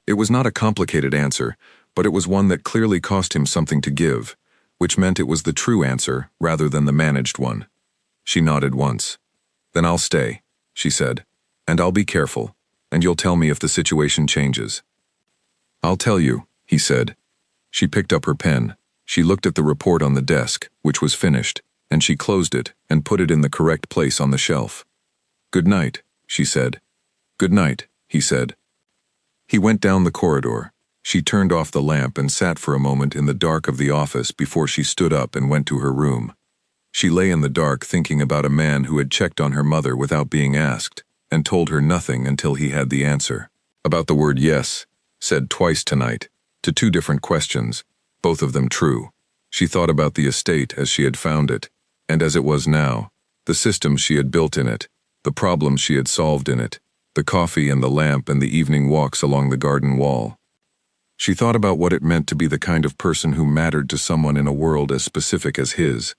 It was not a complicated answer, but it was one that clearly cost him something to give, which meant it was the true answer rather than the managed one. She nodded once. Then I'll stay, she said, and I'll be careful, and you'll tell me if the situation changes. I'll tell you, he said. She picked up her pen. She looked at the report on the desk, which was finished, and she closed it and put it in the correct place on the shelf. Good night, she said. Good night, he said. He went down the corridor. She turned off the lamp and sat for a moment in the dark of the office before she stood up and went to her room. She lay in the dark thinking about a man who had checked on her mother without being asked, and told her nothing until he had the answer. About the word yes, said twice tonight, to 2 different questions, both of them true. She thought about the estate as she had found it, and as it was now, the systems she had built in it, the problems she had solved in it, the coffee and the lamp and the evening walks along the garden wall. She thought about what it meant to be the kind of person who mattered to someone in a world as specific as his.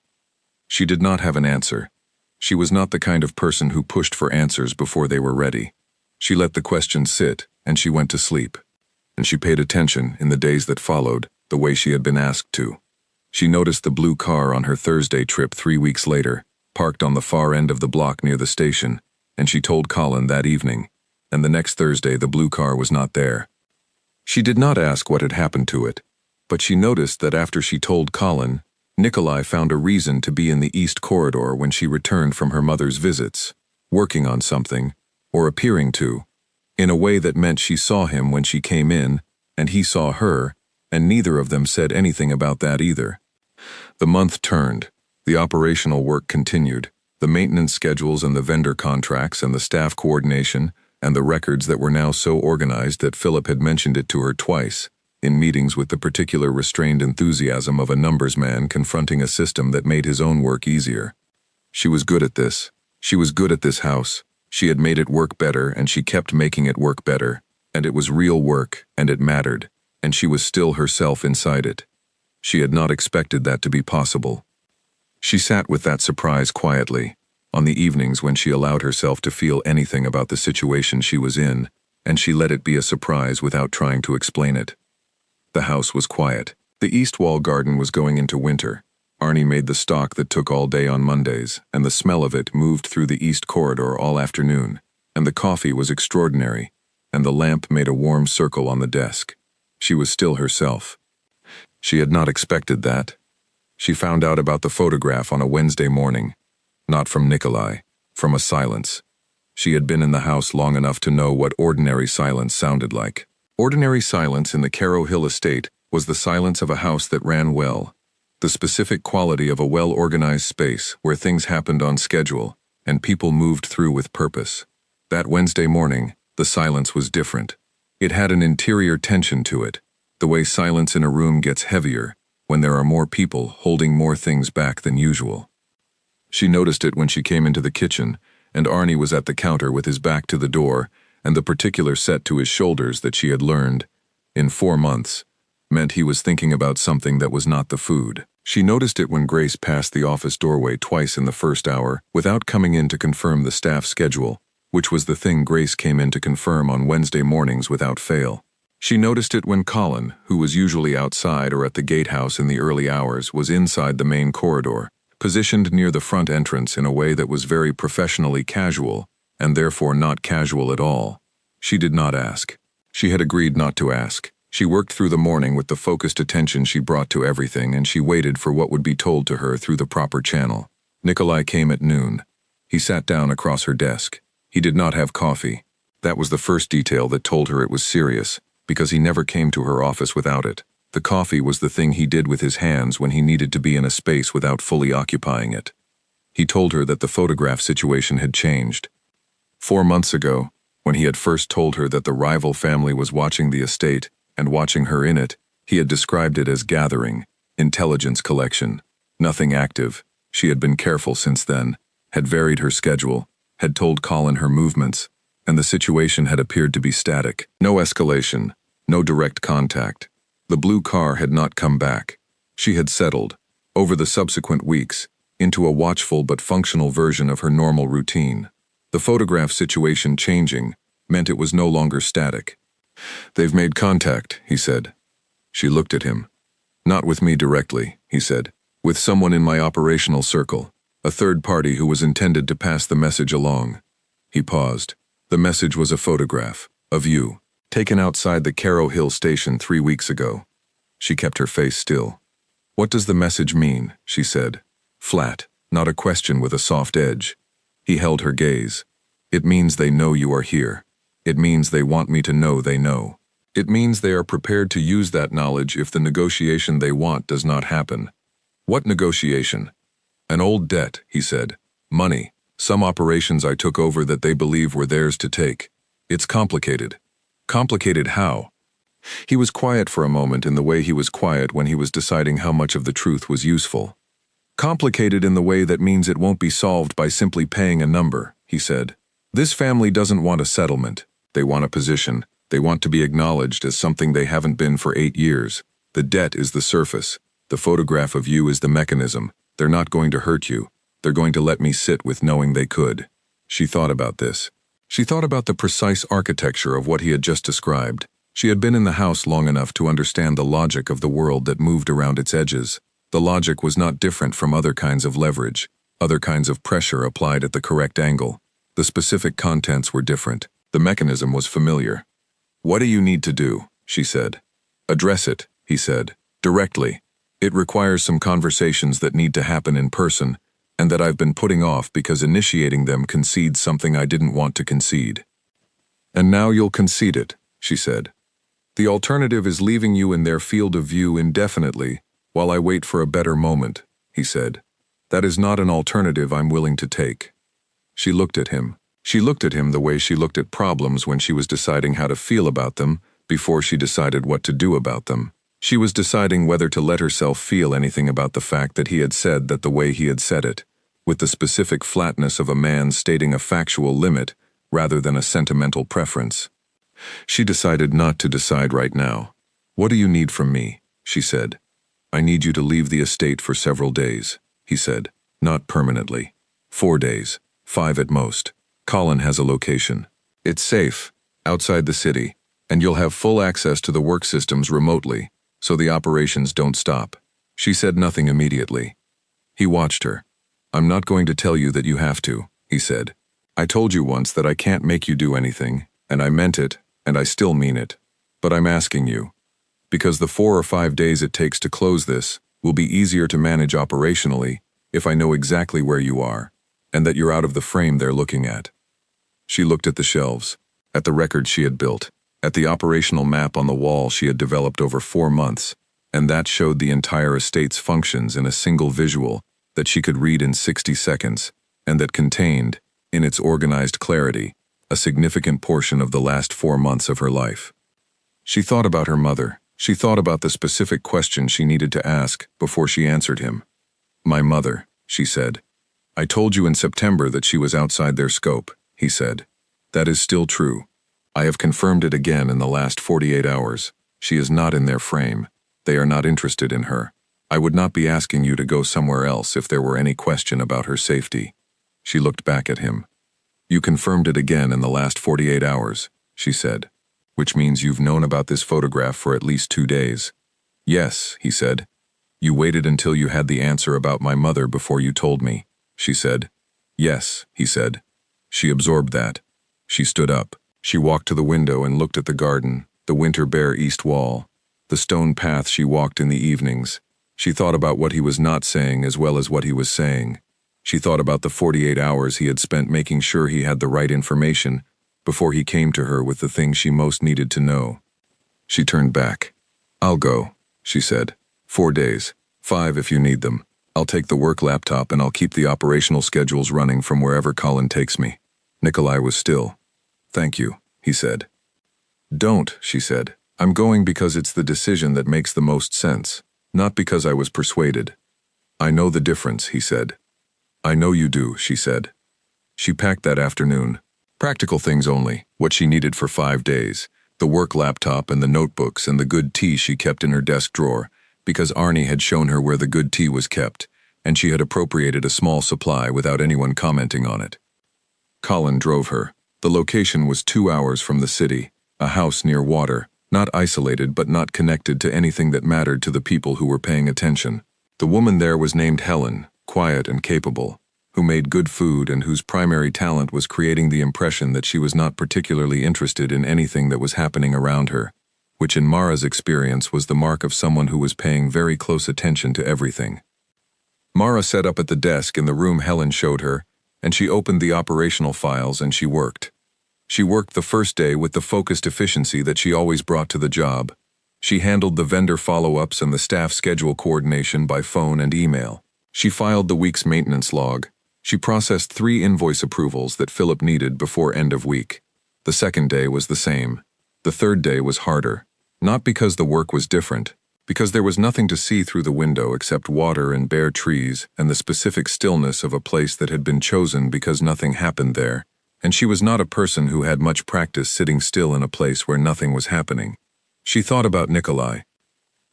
She did not have an answer. She was not the kind of person who pushed for answers before they were ready. She let the question sit, and she went to sleep. And she paid attention, in the days that followed, the way she had been asked to. She noticed the blue car on her Thursday trip 3 weeks later, parked on the far end of the block near the station, and she told Colin that evening, and the next Thursday the blue car was not there. She did not ask what had happened to it, but she noticed that after she told Colin, Nikolai found a reason to be in the East Corridor when she returned from her mother's visits, working on something, or appearing to, in a way that meant she saw him when she came in, and he saw her, and neither of them said anything about that either. The month turned. The operational work continued. The maintenance schedules and the vendor contracts and the staff coordination and the records that were now so organized that Philip had mentioned it to her twice, in meetings with the particular restrained enthusiasm of a numbers man confronting a system that made his own work easier. She was good at this. She was good at this house. She had made it work better, and she kept making it work better, and it was real work, and it mattered, and she was still herself inside it. She had not expected that to be possible. She sat with that surprise quietly, on the evenings when she allowed herself to feel anything about the situation she was in, and she let it be a surprise without trying to explain it. The house was quiet. The east wall garden was going into winter. Arnie made the stock that took all day on Mondays, and the smell of it moved through the east corridor all afternoon, and the coffee was extraordinary, and the lamp made a warm circle on the desk. She was still herself. She had not expected that. She found out about the photograph on a Wednesday morning, not from Nikolai, from a silence. She had been in the house long enough to know what ordinary silence sounded like. Ordinary silence in the Caro Hill estate was the silence of a house that ran well, the specific quality of a well-organized space where things happened on schedule and people moved through with purpose. That Wednesday morning, the silence was different. It had an interior tension to it, the way silence in a room gets heavier when there are more people holding more things back than usual. She noticed it when she came into the kitchen, and Arnie was at the counter with his back to the door, and the particular set to his shoulders that she had learned, in 4 months, meant he was thinking about something that was not the food. She noticed it when Grace passed the office doorway twice in the first hour without coming in to confirm the staff schedule, which was the thing Grace came in to confirm on Wednesday mornings without fail. She noticed it when Colin, who was usually outside or at the gatehouse in the early hours, was inside the main corridor, positioned near the front entrance in a way that was very professionally casual, and therefore not casual at all. She did not ask. She had agreed not to ask. She worked through the morning with the focused attention she brought to everything, and she waited for what would be told to her through the proper channel. Nikolai came at noon. He sat down across her desk. He did not have coffee. That was the first detail that told her it was serious, because he never came to her office without it. The coffee was the thing he did with his hands when he needed to be in a space without fully occupying it. He told her that the photograph situation had changed. 4 months ago, when he had first told her that the rival family was watching the estate and watching her in it, he had described it as gathering, intelligence collection, nothing active. She had been careful since then, had varied her schedule, had told Colin her movements, and the situation had appeared to be static. No escalation, no direct contact. The blue car had not come back. She had settled, over the subsequent weeks, into a watchful but functional version of her normal routine. The photograph situation changing meant it was no longer static. "They've made contact," he said. She looked at him. "Not with me directly," he said. "With someone in my operational circle, a third party who was intended to pass the message along." He paused. The message was a photograph, of you, taken outside the Caro Hill station 3 weeks ago. She kept her face still. "What does the message mean?" she said. Flat, not a question with a soft edge. He held her gaze. "It means they know you are here. It means they want me to know they know. It means they are prepared to use that knowledge if the negotiation they want does not happen." "What negotiation?" "An old debt," he said. "Money. Some operations I took over that they believe were theirs to take. It's complicated." "Complicated how?" He was quiet for a moment in the way he was quiet when he was deciding how much of the truth was useful. "Complicated in the way that means it won't be solved by simply paying a number," he said. "This family doesn't want a settlement. They want a position. They want to be acknowledged as something they haven't been for 8 years. The debt is the surface. The photograph of you is the mechanism. They're not going to hurt you. They're going to let me sit with knowing they could. She thought about this. She thought about the precise architecture of what he had just described. She had been in the house long enough to understand the logic of the world that moved around its edges. The logic was not different from other kinds of leverage, other kinds of pressure applied at the correct angle. The specific contents were different. The mechanism was familiar. "What do you need to do?" she said. "Address it," he said, "directly. It requires some conversations that need to happen in person, and that I've been putting off because initiating them concedes something I didn't want to concede." "And now you'll concede it," she said. "The alternative is leaving you in their field of view indefinitely while I wait for a better moment," he said. "That is not an alternative I'm willing to take." She looked at him. She looked at him the way she looked at problems when she was deciding how to feel about them before she decided what to do about them. She was deciding whether to let herself feel anything about the fact that he had said that the way he had said it, with the specific flatness of a man stating a factual limit rather than a sentimental preference. She decided not to decide right now. "What do you need from me?" she said. "I need you to leave the estate for several days," he said. "Not permanently. 4 days, 5 at most. Colin has a location. It's safe, outside the city, and you'll have full access to the work systems remotely, so the operations don't stop." She said nothing immediately. He watched her. "I'm not going to tell you that you have to," he said. "I told you once that I can't make you do anything, and I meant it, and I still mean it. But I'm asking you, because the 4 or 5 days it takes to close this will be easier to manage operationally if I know exactly where you are, and that you're out of the frame they're looking at." She looked at the shelves, at the record she had built, at the operational map on the wall she had developed over 4 months, and that showed the entire estate's functions in a single visual that she could read in 60 seconds, and that contained, in its organized clarity, a significant portion of the last 4 months of her life. She thought about her mother. She thought about the specific question she needed to ask before she answered him. "My mother," she said. "I told you in September that she was outside their scope," he said. "That is still true. I have confirmed it again in the last 48 hours. She is not in their frame. They are not interested in her. I would not be asking you to go somewhere else if there were any question about her safety." She looked back at him. "You confirmed it again in the last 48 hours, she said. "Which means you've known about this photograph for at least 2 days. "Yes," he said. "You waited until you had the answer about my mother before you told me," she said. "Yes," he said. She absorbed that. She stood up. She walked to the window and looked at the garden, the winter bare east wall, the stone path she walked in the evenings. She thought about what he was not saying as well as what he was saying. She thought about the 48 hours he had spent making sure he had the right information before he came to her with the things she most needed to know. She turned back. "I'll go," she said. 4 days. 5 if you need them. I'll take the work laptop and I'll keep the operational schedules running from wherever Colin takes me." Nikolai was still. "Thank you," he said. "Don't," she said. "I'm going because it's the decision that makes the most sense, not because I was persuaded." "I know the difference," he said. "I know you do," she said. She packed that afternoon. Practical things only, what she needed for 5 days, the work laptop and the notebooks and the good tea she kept in her desk drawer, because Arnie had shown her where the good tea was kept, and she had appropriated a small supply without anyone commenting on it. Colin drove her. The location was 2 hours from the city, a house near water, not isolated but not connected to anything that mattered to the people who were paying attention. The woman there was named Helen, quiet and capable, who made good food and whose primary talent was creating the impression that she was not particularly interested in anything that was happening around her, which in Mara's experience was the mark of someone who was paying very close attention to everything. Mara sat up at the desk in the room Helen showed her, and she opened the operational files and she worked. She worked the first day with the focused efficiency that she always brought to the job. She handled the vendor follow-ups and the staff schedule coordination by phone and email. She filed the week's maintenance log. She processed 3 invoice approvals that Philip needed before end of week. The second day was the same. The third day was harder. Not because the work was different, because there was nothing to see through the window except water and bare trees and the specific stillness of a place that had been chosen because nothing happened there, And she was not a person who had much practice sitting still in a place where nothing was happening. She thought about Nikolai.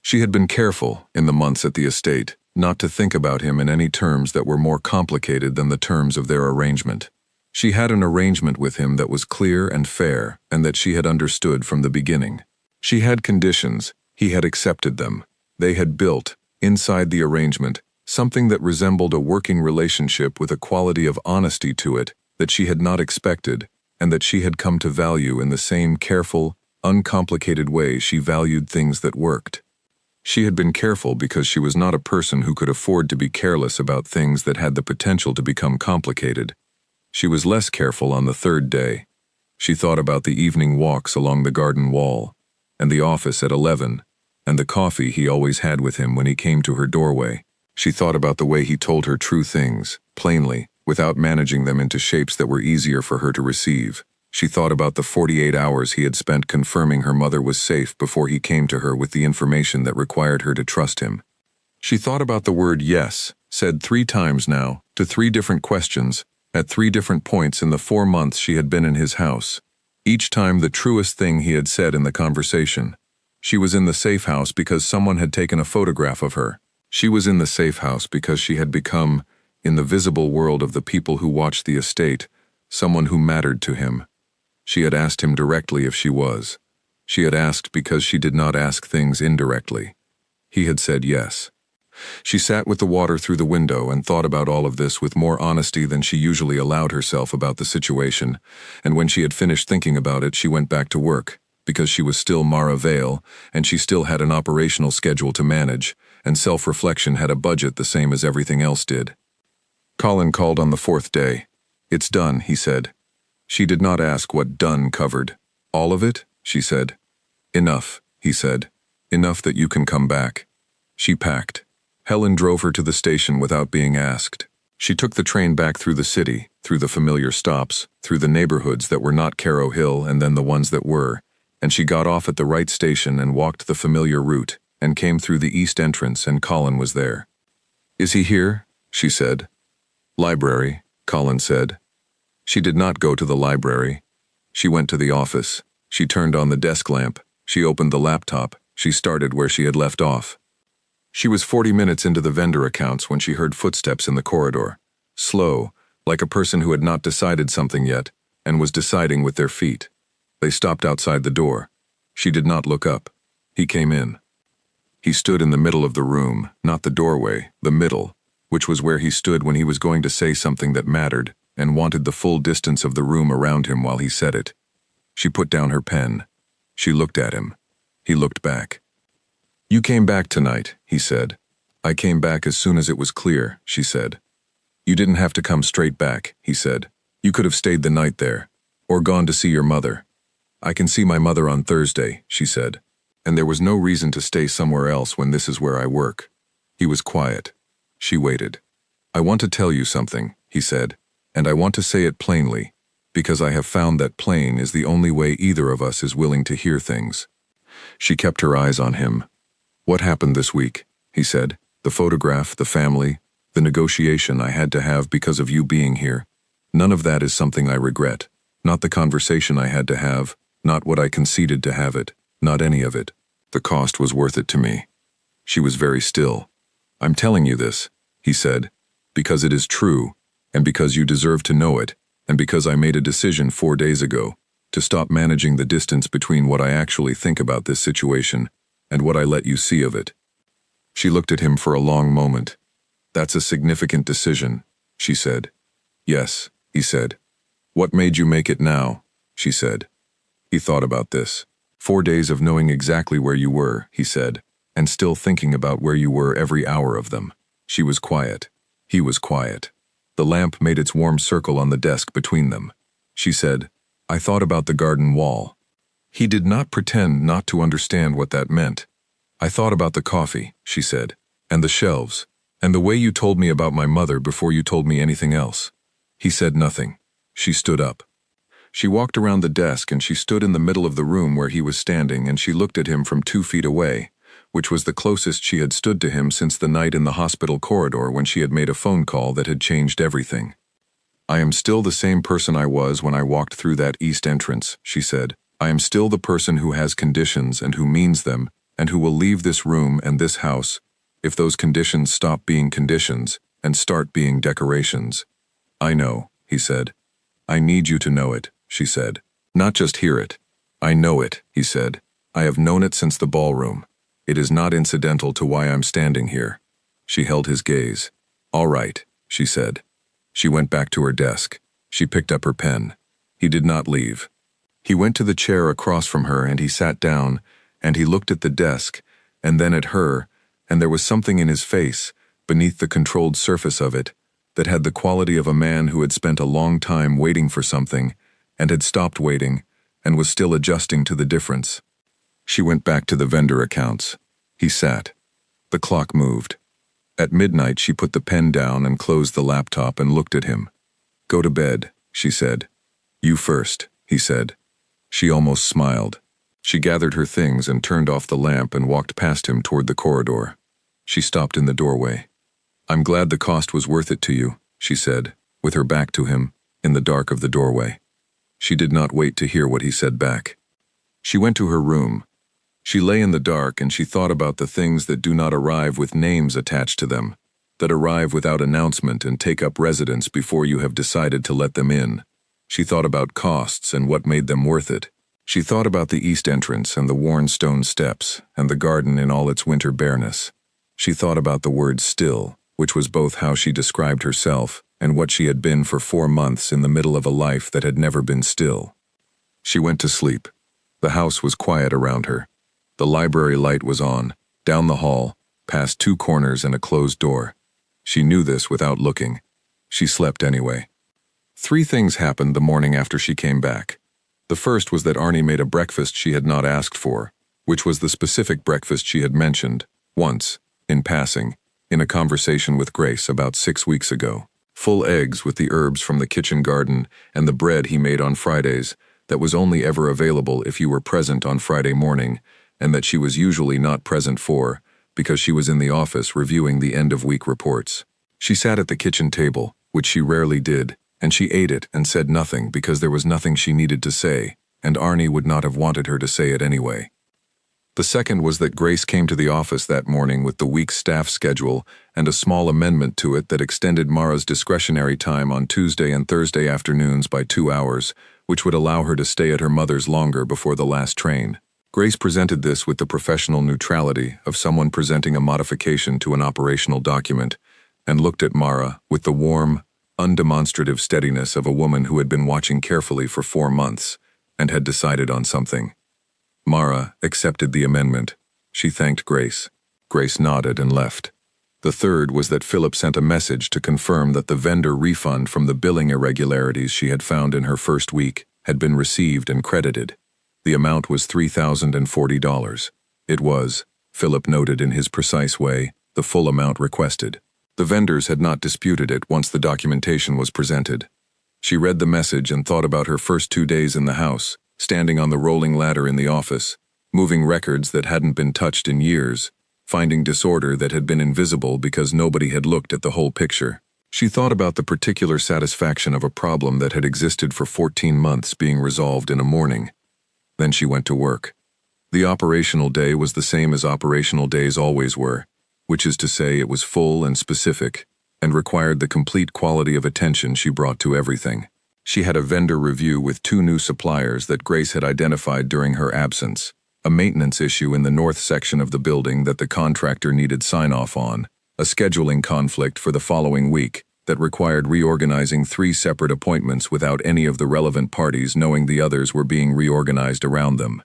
She had been careful, in the months at the estate, not to think about him in any terms that were more complicated than the terms of their arrangement. She had an arrangement with him that was clear and fair, and that she had understood from the beginning. She had conditions, he had accepted them. They had built, inside the arrangement, something that resembled a working relationship with a quality of honesty to it that she had not expected, and that she had come to value in the same careful, uncomplicated way she valued things that worked. She had been careful because she was not a person who could afford to be careless about things that had the potential to become complicated. She was less careful on the third day. She thought about the evening walks along the garden wall, and the office at 11, and the coffee he always had with him when he came to her doorway. She thought about the way he told her true things, plainly, without managing them into shapes that were easier for her to receive. She thought about the 48 hours he had spent confirming her mother was safe before he came to her with the information that required her to trust him. She thought about the word yes, said 3 times now, to 3 different questions, at 3 different points in the 4 months she had been in his house. Each time the truest thing he had said in the conversation. She was in the safe house because someone had taken a photograph of her. She was in the safe house because she had become, in the visible world of the people who watched the estate, someone who mattered to him. She had asked him directly if she was. She had asked because she did not ask things indirectly. He had said yes. She sat with the water through the window and thought about all of this with more honesty than she usually allowed herself about the situation, and when she had finished thinking about it, she went back to work, because she was still Mara Vale, and she still had an operational schedule to manage, and self-reflection had a budget the same as everything else did. Colin called on the 4th day. "It's done," he said. She did not ask what done covered. "All of it?" she said. "Enough," he said. "Enough that you can come back." She packed. Helen drove her to the station without being asked. She took the train back through the city, through the familiar stops, through the neighborhoods that were not Caro Hill and then the ones that were, and she got off at the right station and walked the familiar route, and came through the east entrance, and Colin was there. "Is he here?" she said. "Library," Colin said. She did not go to the library. She went to the office. She turned on the desk lamp. She opened the laptop. She started where she had left off. She was 40 minutes into the vendor accounts when she heard footsteps in the corridor. Slow, like a person who had not decided something yet, and was deciding with their feet. They stopped outside the door. She did not look up. He came in. He stood in the middle of the room, not the doorway, the middle, which was where he stood when he was going to say something that mattered, and wanted the full distance of the room around him while he said it. She put down her pen. She looked at him. He looked back. "You came back tonight," he said. "I came back as soon as it was clear," she said. "You didn't have to come straight back," he said. "You could have stayed the night there, or gone to see your mother." "I can see my mother on Thursday," she said. "And there was no reason to stay somewhere else when this is where I work." He was quiet. She waited. "I want to tell you something," he said, "and I want to say it plainly, because I have found that plain is the only way either of us is willing to hear things." She kept her eyes on him. "What happened this week?" he said. "The photograph, the family, the negotiation I had to have because of you being here. None of that is something I regret. Not the conversation I had to have, not what I conceded to have it, not any of it. The cost was worth it to me." She was very still. "I'm telling you this," he said, "because it is true, and because you deserve to know it, and because I made a decision 4 days ago, to stop managing the distance between what I actually think about this situation and what I let you see of it." She looked at him for a long moment. "That's a significant decision," she said. "Yes," he said. "What made you make it now?" she said. He thought about this. 4 days of knowing exactly where you were, he said, and still thinking about where you were every hour of them. She was quiet. He was quiet. The lamp made its warm circle on the desk between them. She said, "I thought about the garden wall." He did not pretend not to understand what that meant. "I thought about the coffee," she said, "and the shelves, and the way you told me about my mother before you told me anything else." He said nothing. She stood up. She walked around the desk and she stood in the middle of the room where he was standing, and she looked at him from 2 feet away, which was the closest she had stood to him since the night in the hospital corridor when she had made a phone call that had changed everything. "I am still the same person I was when I walked through that east entrance," she said. "I am still the person who has conditions and who means them, and who will leave this room and this house if those conditions stop being conditions and start being decorations." "I know," he said. "I need you to know it," she said. "Not just hear it. I know it," he said. "I have known it since the ballroom. It is not incidental to why I'm standing here." She held his gaze. "All right," she said. She went back to her desk. She picked up her pen. He did not leave. He went to the chair across from her and he sat down, and he looked at the desk, and then at her, and there was something in his face, beneath the controlled surface of it, that had the quality of a man who had spent a long time waiting for something, and had stopped waiting, and was still adjusting to the difference. She went back to the vendor accounts. He sat. The clock moved. At midnight she put the pen down and closed the laptop and looked at him. "Go to bed," she said. "You first," he said. She almost smiled. She gathered her things and turned off the lamp and walked past him toward the corridor. She stopped in the doorway. "I'm glad the cost was worth it to you," she said, with her back to him, in the dark of the doorway. She did not wait to hear what he said back. She went to her room. She lay in the dark and she thought about the things that do not arrive with names attached to them, that arrive without announcement and take up residence before you have decided to let them in. She thought about costs and what made them worth it. She thought about the east entrance and the worn stone steps and the garden in all its winter bareness. She thought about the word still, which was both how she described herself and what she had been for 4 months in the middle of a life that had never been still. She went to sleep. The house was quiet around her. The library light was on, down the hall, past 2 corners and a closed door. She knew this without looking. She slept anyway. 3 things happened the morning after she came back. The first was that Arnie made a breakfast she had not asked for, which was the specific breakfast she had mentioned, once, in passing, in a conversation with Grace about 6 weeks ago. Full eggs with the herbs from the kitchen garden and the bread he made on Fridays that was only ever available if you were present on Friday morning, and that she was usually not present for, because she was in the office reviewing the end-of-week reports. She sat at the kitchen table, which she rarely did, and she ate it and said nothing because there was nothing she needed to say, and Arnie would not have wanted her to say it anyway. The second was that Grace came to the office that morning with the week's staff schedule and a small amendment to it that extended Mara's discretionary time on Tuesday and Thursday afternoons by 2 hours, which would allow her to stay at her mother's longer before the last train. Grace presented this with the professional neutrality of someone presenting a modification to an operational document, and looked at Mara with the warm, undemonstrative steadiness of a woman who had been watching carefully for 4 months and had decided on something. Mara accepted the amendment. She thanked Grace. Grace nodded and left. The third was that Philip sent a message to confirm that the vendor refund from the billing irregularities she had found in her first week had been received and credited. The amount was $3,040. It was, Philip noted in his precise way, the full amount requested. The vendors had not disputed it once the documentation was presented. She read the message and thought about her first 2 days in the house, standing on the rolling ladder in the office, moving records that hadn't been touched in years, finding disorder that had been invisible because nobody had looked at the whole picture. She thought about the particular satisfaction of a problem that had existed for 14 months being resolved in a morning. Then she went to work. The operational day was the same as operational days always were, which is to say it was full and specific, and required the complete quality of attention she brought to everything. She had a vendor review with 2 new suppliers that Grace had identified during her absence, a maintenance issue in the north section of the building that the contractor needed sign-off on, a scheduling conflict for the following week that required reorganizing 3 separate appointments without any of the relevant parties knowing the others were being reorganized around them.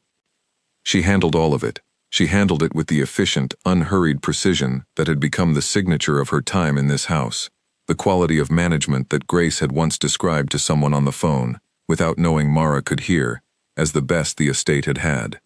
She handled all of it. She handled it with the efficient, unhurried precision that had become the signature of her time in this house, the quality of management that Grace had once described to someone on the phone, without knowing Mara could hear, as the best the estate had had.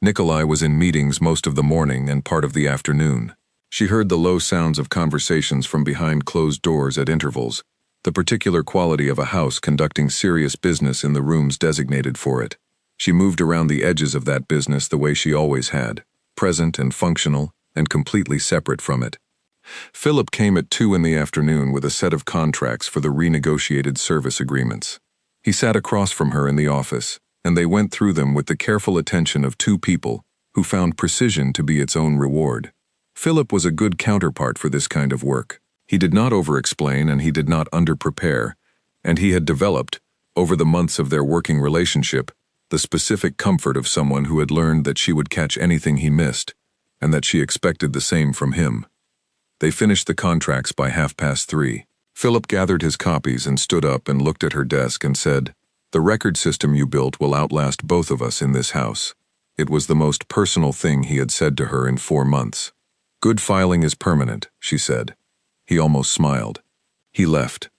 Nikolai was in meetings most of the morning and part of the afternoon. She heard the low sounds of conversations from behind closed doors at intervals, the particular quality of a house conducting serious business in the rooms designated for it. She moved around the edges of that business the way she always had, present and functional and completely separate from it. Philip came at 2 in the afternoon with a set of contracts for the renegotiated service agreements. He sat across from her in the office, and they went through them with the careful attention of two people who found precision to be its own reward. Philip was a good counterpart for this kind of work. He did not over-explain and he did not under-prepare, and he had developed, over the months of their working relationship, the specific comfort of someone who had learned that she would catch anything he missed, and that she expected the same from him. They finished the contracts by 3:30. Philip gathered his copies and stood up and looked at her desk and said, "The record system you built will outlast both of us in this house." It was the most personal thing he had said to her in 4 months. "Good filing is permanent," she said. He almost smiled. He left.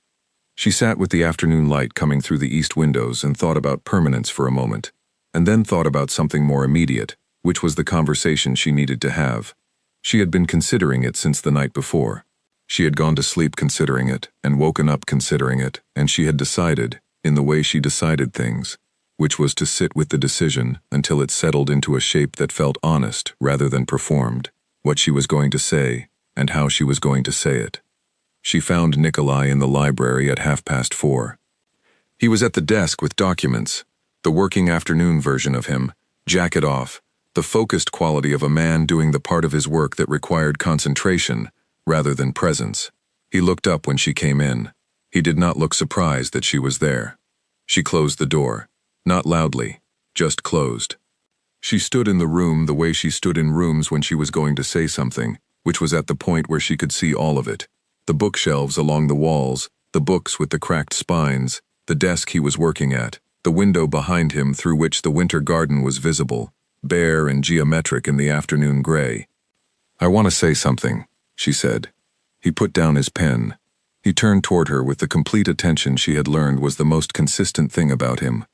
She sat with the afternoon light coming through the east windows and thought about permanence for a moment, and then thought about something more immediate, which was the conversation she needed to have. She had been considering it since the night before. She had gone to sleep considering it, and woken up considering it, and she had decided, in the way she decided things, which was to sit with the decision until it settled into a shape that felt honest rather than performed, what she was going to say, and how she was going to say it. She found Nikolai in the library at 4:30. He was at the desk with documents, the working afternoon version of him, jacket off, the focused quality of a man doing the part of his work that required concentration rather than presence. He looked up when she came in. He did not look surprised that she was there. She closed the door, not loudly, just closed. She stood in the room the way she stood in rooms when she was going to say something, which was at the point where she could see all of it. The bookshelves along the walls, the books with the cracked spines, the desk he was working at, the window behind him through which the winter garden was visible, bare and geometric in the afternoon gray. "I want to say something," she said. He put down his pen. He turned toward her with the complete attention she had learned was the most consistent thing about him.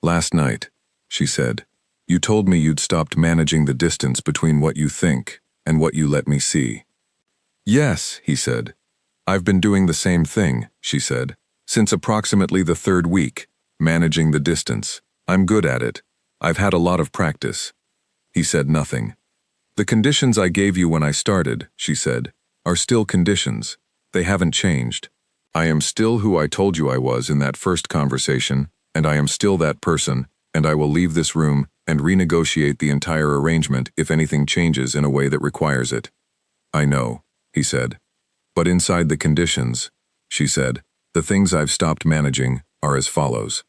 "Last night," she said, "you told me you'd stopped managing the distance between what you think and what you let me see." "Yes," he said. "I've been doing the same thing," she said, "since approximately the 3rd week, managing the distance. I'm good at it. I've had a lot of practice." He said nothing. "The conditions I gave you when I started," she said, "are still conditions. They haven't changed. I am still who I told you I was in that first conversation, and I am still that person, and I will leave this room and renegotiate the entire arrangement if anything changes in a way that requires it." "I know," he said. "But inside the conditions," she said, "the things I've stopped managing are as follows."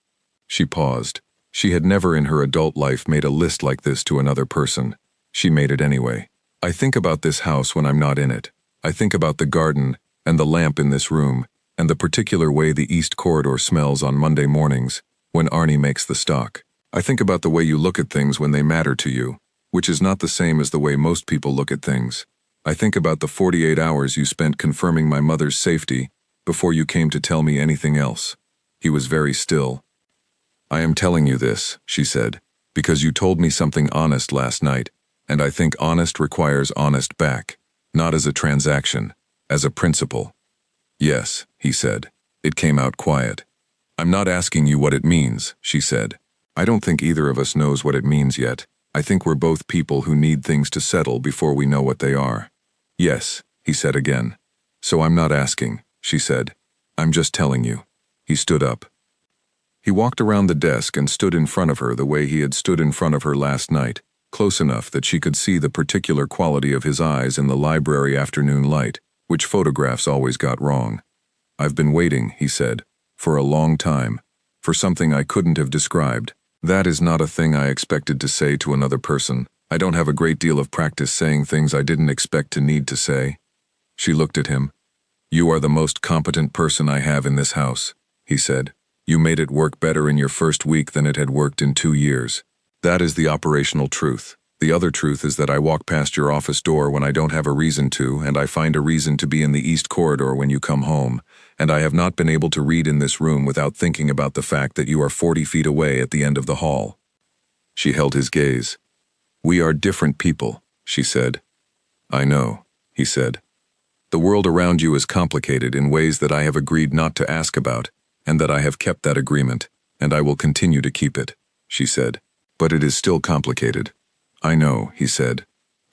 She paused. She had never in her adult life made a list like this to another person. She made it anyway. "I think about this house when I'm not in it. I think about the garden and the lamp in this room and the particular way the east corridor smells on Monday mornings when Arnie makes the stock. I think about the way you look at things when they matter to you, which is not the same as the way most people look at things. I think about the 48 hours you spent confirming my mother's safety before you came to tell me anything else." He was very still. "I am telling you this," she said, "because you told me something honest last night, and I think honest requires honest back, not as a transaction, as a principle." "Yes," he said. It came out quiet. "I'm not asking you what it means," she said. "I don't think either of us knows what it means yet. I think we're both people who need things to settle before we know what they are." "Yes," he said again. "So I'm not asking," she said. "I'm just telling you." He stood up. He walked around the desk and stood in front of her the way he had stood in front of her last night, close enough that she could see the particular quality of his eyes in the library afternoon light, which photographs always got wrong. "I've been waiting," he said, "for a long time, for something I couldn't have described. That is not a thing I expected to say to another person. I don't have a great deal of practice saying things I didn't expect to need to say." She looked at him. "You are the most competent person I have in this house," he said. "You made it work better in your first week than it had worked in 2 years. That is the operational truth. The other truth is that I walk past your office door when I don't have a reason to, and I find a reason to be in the east corridor when you come home, and I have not been able to read in this room without thinking about the fact that you are 40 feet away at the end of the hall." She held his gaze. "We are different people," she said. "I know," he said. "The world around you is complicated in ways that I have agreed not to ask about, and that I have kept that agreement, and I will continue to keep it," she said. "But it is still complicated." "I know," he said.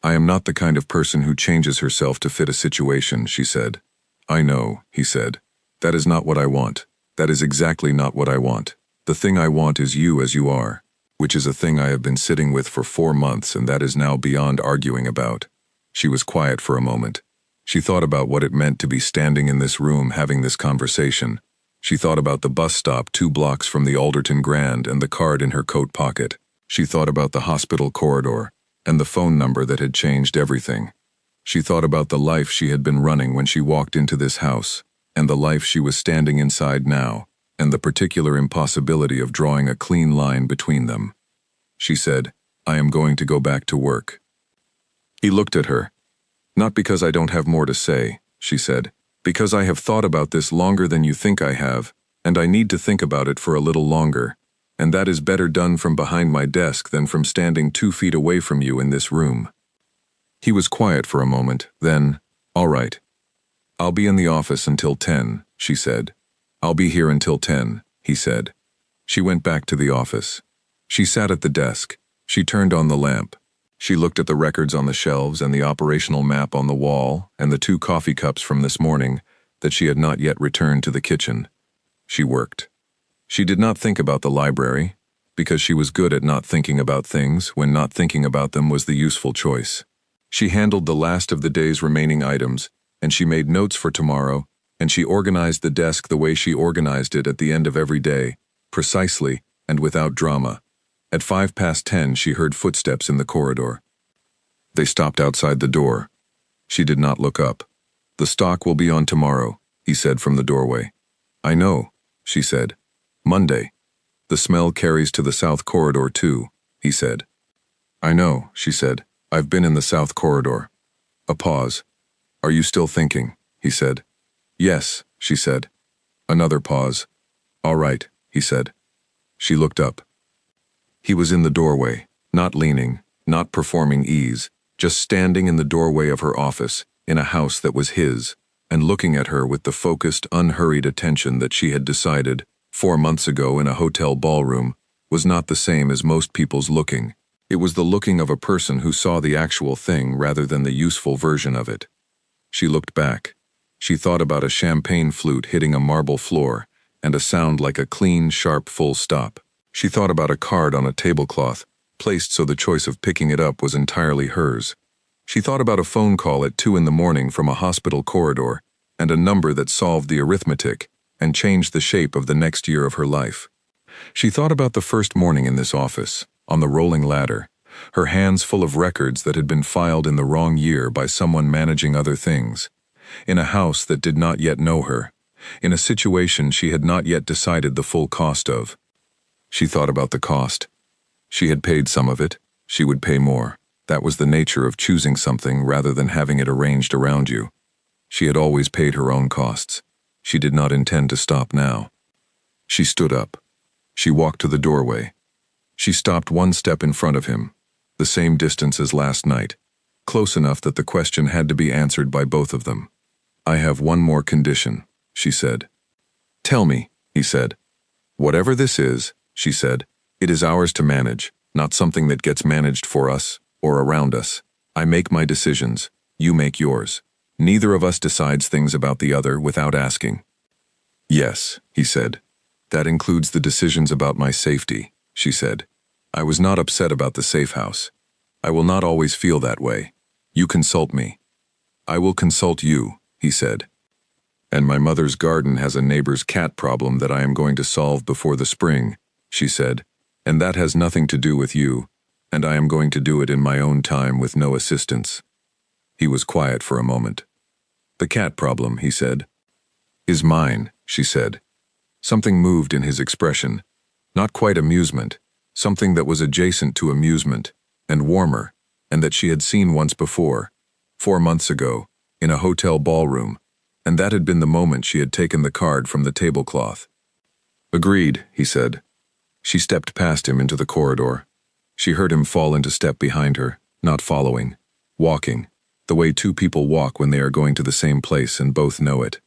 I am not the kind of person who changes herself to fit a situation, she said. I know, he said. That is not what I want. That is exactly not what I want. The thing I want is you as you are, which is a thing I have been sitting with for 4 months, and that is now beyond arguing about. She was quiet for a moment. She thought about what it meant to be standing in this room having this conversation. She thought about the bus stop 2 blocks from the Alderton Grand and the card in her coat pocket. She thought about the hospital corridor and the phone number that had changed everything. She thought about the life she had been running when she walked into this house, and the life she was standing inside now, and the particular impossibility of drawing a clean line between them. She said, I am going to go back to work. He looked at her. Not because I don't have more to say, she said, because I have thought about this longer than you think I have, and I need to think about it for a little longer, and that is better done from behind my desk than from standing 2 feet away from you in this room. He was quiet for a moment, then, all right. I'll be in the office until 10, she said. I'll be here until 10, he said. She went back to the office. She sat at the desk. She turned on the lamp. She looked at the records on the shelves and the operational map on the wall and the 2 coffee cups from this morning that she had not yet returned to the kitchen. She worked. She did not think about the library, because she was good at not thinking about things when not thinking about them was the useful choice. She handled the last of the day's remaining items, and she made notes for tomorrow, and she organized the desk the way she organized it at the end of every day, precisely and without drama. At 10:05 she heard footsteps in the corridor. They stopped outside the door. She did not look up. The stock will be on tomorrow, he said from the doorway. I know, she said. Monday. The smell carries to the south corridor too, he said. I know, she said. I've been in the south corridor. A pause. Are you still thinking? He said. Yes, she said. Another pause. All right, he said. She looked up. He was in the doorway, not leaning, not performing ease, just standing in the doorway of her office, in a house that was his, and looking at her with the focused, unhurried attention that she had decided, 4 months ago in a hotel ballroom, was not the same as most people's looking. It was the looking of a person who saw the actual thing rather than the useful version of it. She looked back. She thought about a champagne flute hitting a marble floor, and a sound like a clean, sharp full stop. She thought about a card on a tablecloth, placed so the choice of picking it up was entirely hers. She thought about a phone call at 2 in the morning from a hospital corridor, and a number that solved the arithmetic and changed the shape of the next year of her life. She thought about the first morning in this office, on the rolling ladder, her hands full of records that had been filed in the wrong year by someone managing other things, in a house that did not yet know her, in a situation she had not yet decided the full cost of. She thought about the cost. She had paid some of it. She would pay more. That was the nature of choosing something rather than having it arranged around you. She had always paid her own costs. She did not intend to stop now. She stood up. She walked to the doorway. She stopped 1 step in front of him, the same distance as last night, close enough that the question had to be answered by both of them. I have one more condition, she said. Tell me, he said. Whatever this is, she said, it is ours to manage, not something that gets managed for us or around us. I make my decisions, you make yours. Neither of us decides things about the other without asking. Yes, he said. That includes the decisions about my safety, she said. I was not upset about the safe house. I will not always feel that way. You consult me. I will consult you, he said. And my mother's garden has a neighbor's cat problem that I am going to solve before the spring, she said, and that has nothing to do with you, and I am going to do it in my own time with no assistance. He was quiet for a moment. The cat problem, he said. Is mine, she said. Something moved in his expression, not quite amusement, something that was adjacent to amusement, and warmer, and that she had seen once before, 4 months ago, in a hotel ballroom, and that had been the moment she had taken the card from the tablecloth. Agreed, he said. She stepped past him into the corridor. She heard him fall into step behind her, not following, walking, the way 2 people walk when they are going to the same place and both know it.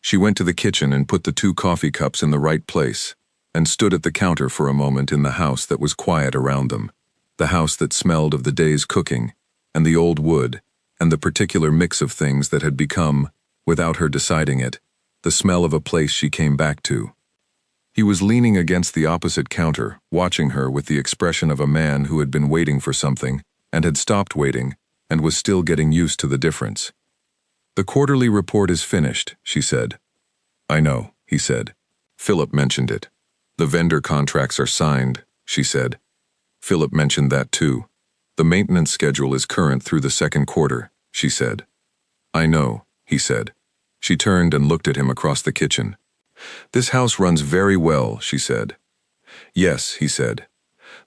She went to the kitchen and put the 2 coffee cups in the right place, and stood at the counter for a moment in the house that was quiet around them, the house that smelled of the day's cooking, and the old wood, and the particular mix of things that had become, without her deciding it, the smell of a place she came back to. He was leaning against the opposite counter, watching her with the expression of a man who had been waiting for something, and had stopped waiting, and was still getting used to the difference. "The quarterly report is finished," she said. "I know," he said. Philip mentioned it. "The vendor contracts are signed," she said. Philip mentioned that too. "The maintenance schedule is current through the second quarter," she said. "I know," he said. She turned and looked at him across the kitchen. "This house runs very well," she said. "Yes," he said.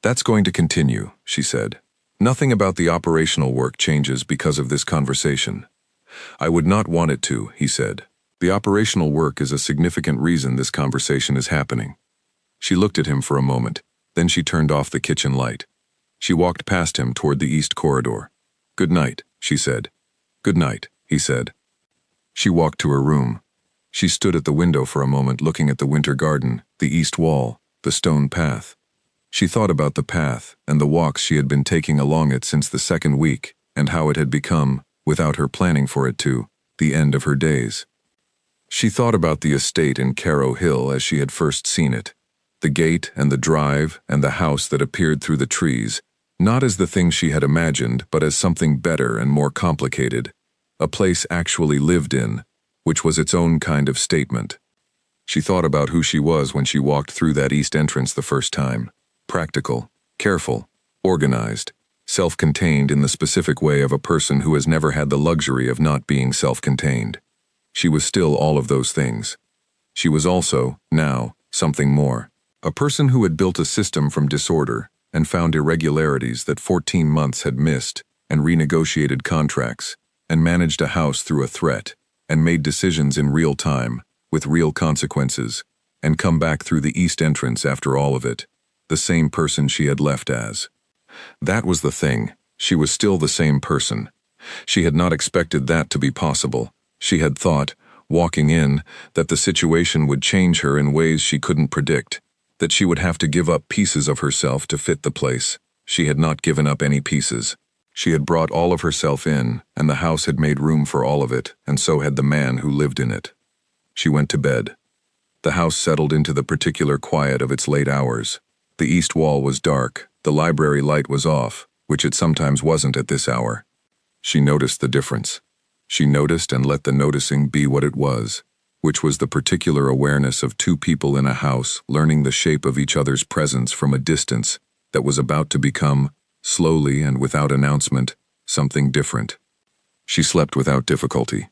"That's going to continue," she said. "Nothing about the operational work changes because of this conversation." "I would not want it to," he said. "The operational work is a significant reason this conversation is happening." She looked at him for a moment, then she turned off the kitchen light. She walked past him toward the east corridor. "Good night," she said. "Good night," he said. She walked to her room. She stood at the window for a moment looking at the winter garden, the east wall, the stone path. She thought about the path and the walks she had been taking along it since the second week, and how it had become, without her planning for it to, the end of her days. She thought about the estate in Carrow Hill as she had first seen it, the gate and the drive and the house that appeared through the trees, not as the thing she had imagined, but as something better and more complicated, a place actually lived in, which was its own kind of statement. She thought about who she was when she walked through that east entrance the first time. Practical, careful, organized, self-contained in the specific way of a person who has never had the luxury of not being self-contained. She was still all of those things. She was also, now, something more. A person who had built a system from disorder and found irregularities that 14 months had missed, and renegotiated contracts, and managed a house through a threat, and made decisions in real time, with real consequences, and come back through the east entrance after all of it, the same person she had left as. That was the thing. She was still the same person. She had not expected that to be possible. She had thought, walking in, that the situation would change her in ways she couldn't predict, that she would have to give up pieces of herself to fit the place. She had not given up any pieces. She had brought all of herself in, and the house had made room for all of it, and so had the man who lived in it. She went to bed. The house settled into the particular quiet of its late hours. The east wall was dark, the library light was off, which it sometimes wasn't at this hour. She noticed the difference. She noticed and let the noticing be what it was, which was the particular awareness of two people in a house learning the shape of each other's presence from a distance that was about to become, slowly and without announcement, something different. She slept without difficulty.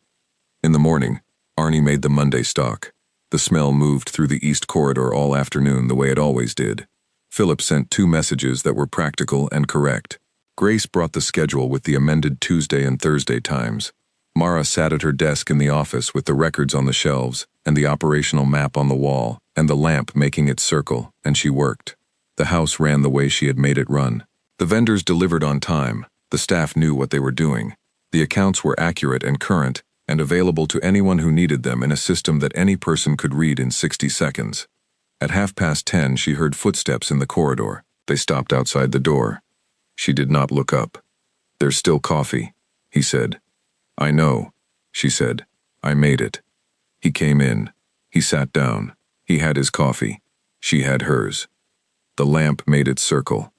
In the morning, Arnie made the Monday stock. The smell moved through the east corridor all afternoon the way it always did. Philip sent 2 messages that were practical and correct. Grace brought the schedule with the amended Tuesday and Thursday times. Mara sat at her desk in the office with the records on the shelves, and the operational map on the wall, and the lamp making its circle, and she worked. The house ran the way she had made it run. The vendors delivered on time. The staff knew what they were doing. The accounts were accurate and current, and available to anyone who needed them in a system that any person could read in 60 seconds. At 10:30, she heard footsteps in the corridor. They stopped outside the door. She did not look up. "There's still coffee," he said. "I know," she said. "I made it." He came in. He sat down. He had his coffee. She had hers. The lamp made its circle.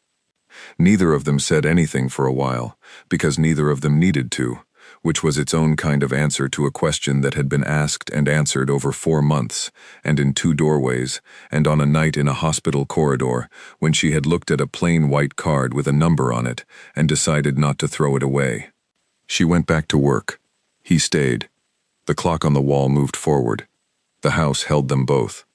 Neither of them said anything for a while, because neither of them needed to, which was its own kind of answer to a question that had been asked and answered over 4 months, and in 2 doorways, and on a night in a hospital corridor, when she had looked at a plain white card with a number on it, and decided not to throw it away. She went back to work. He stayed. The clock on the wall moved forward. The house held them both.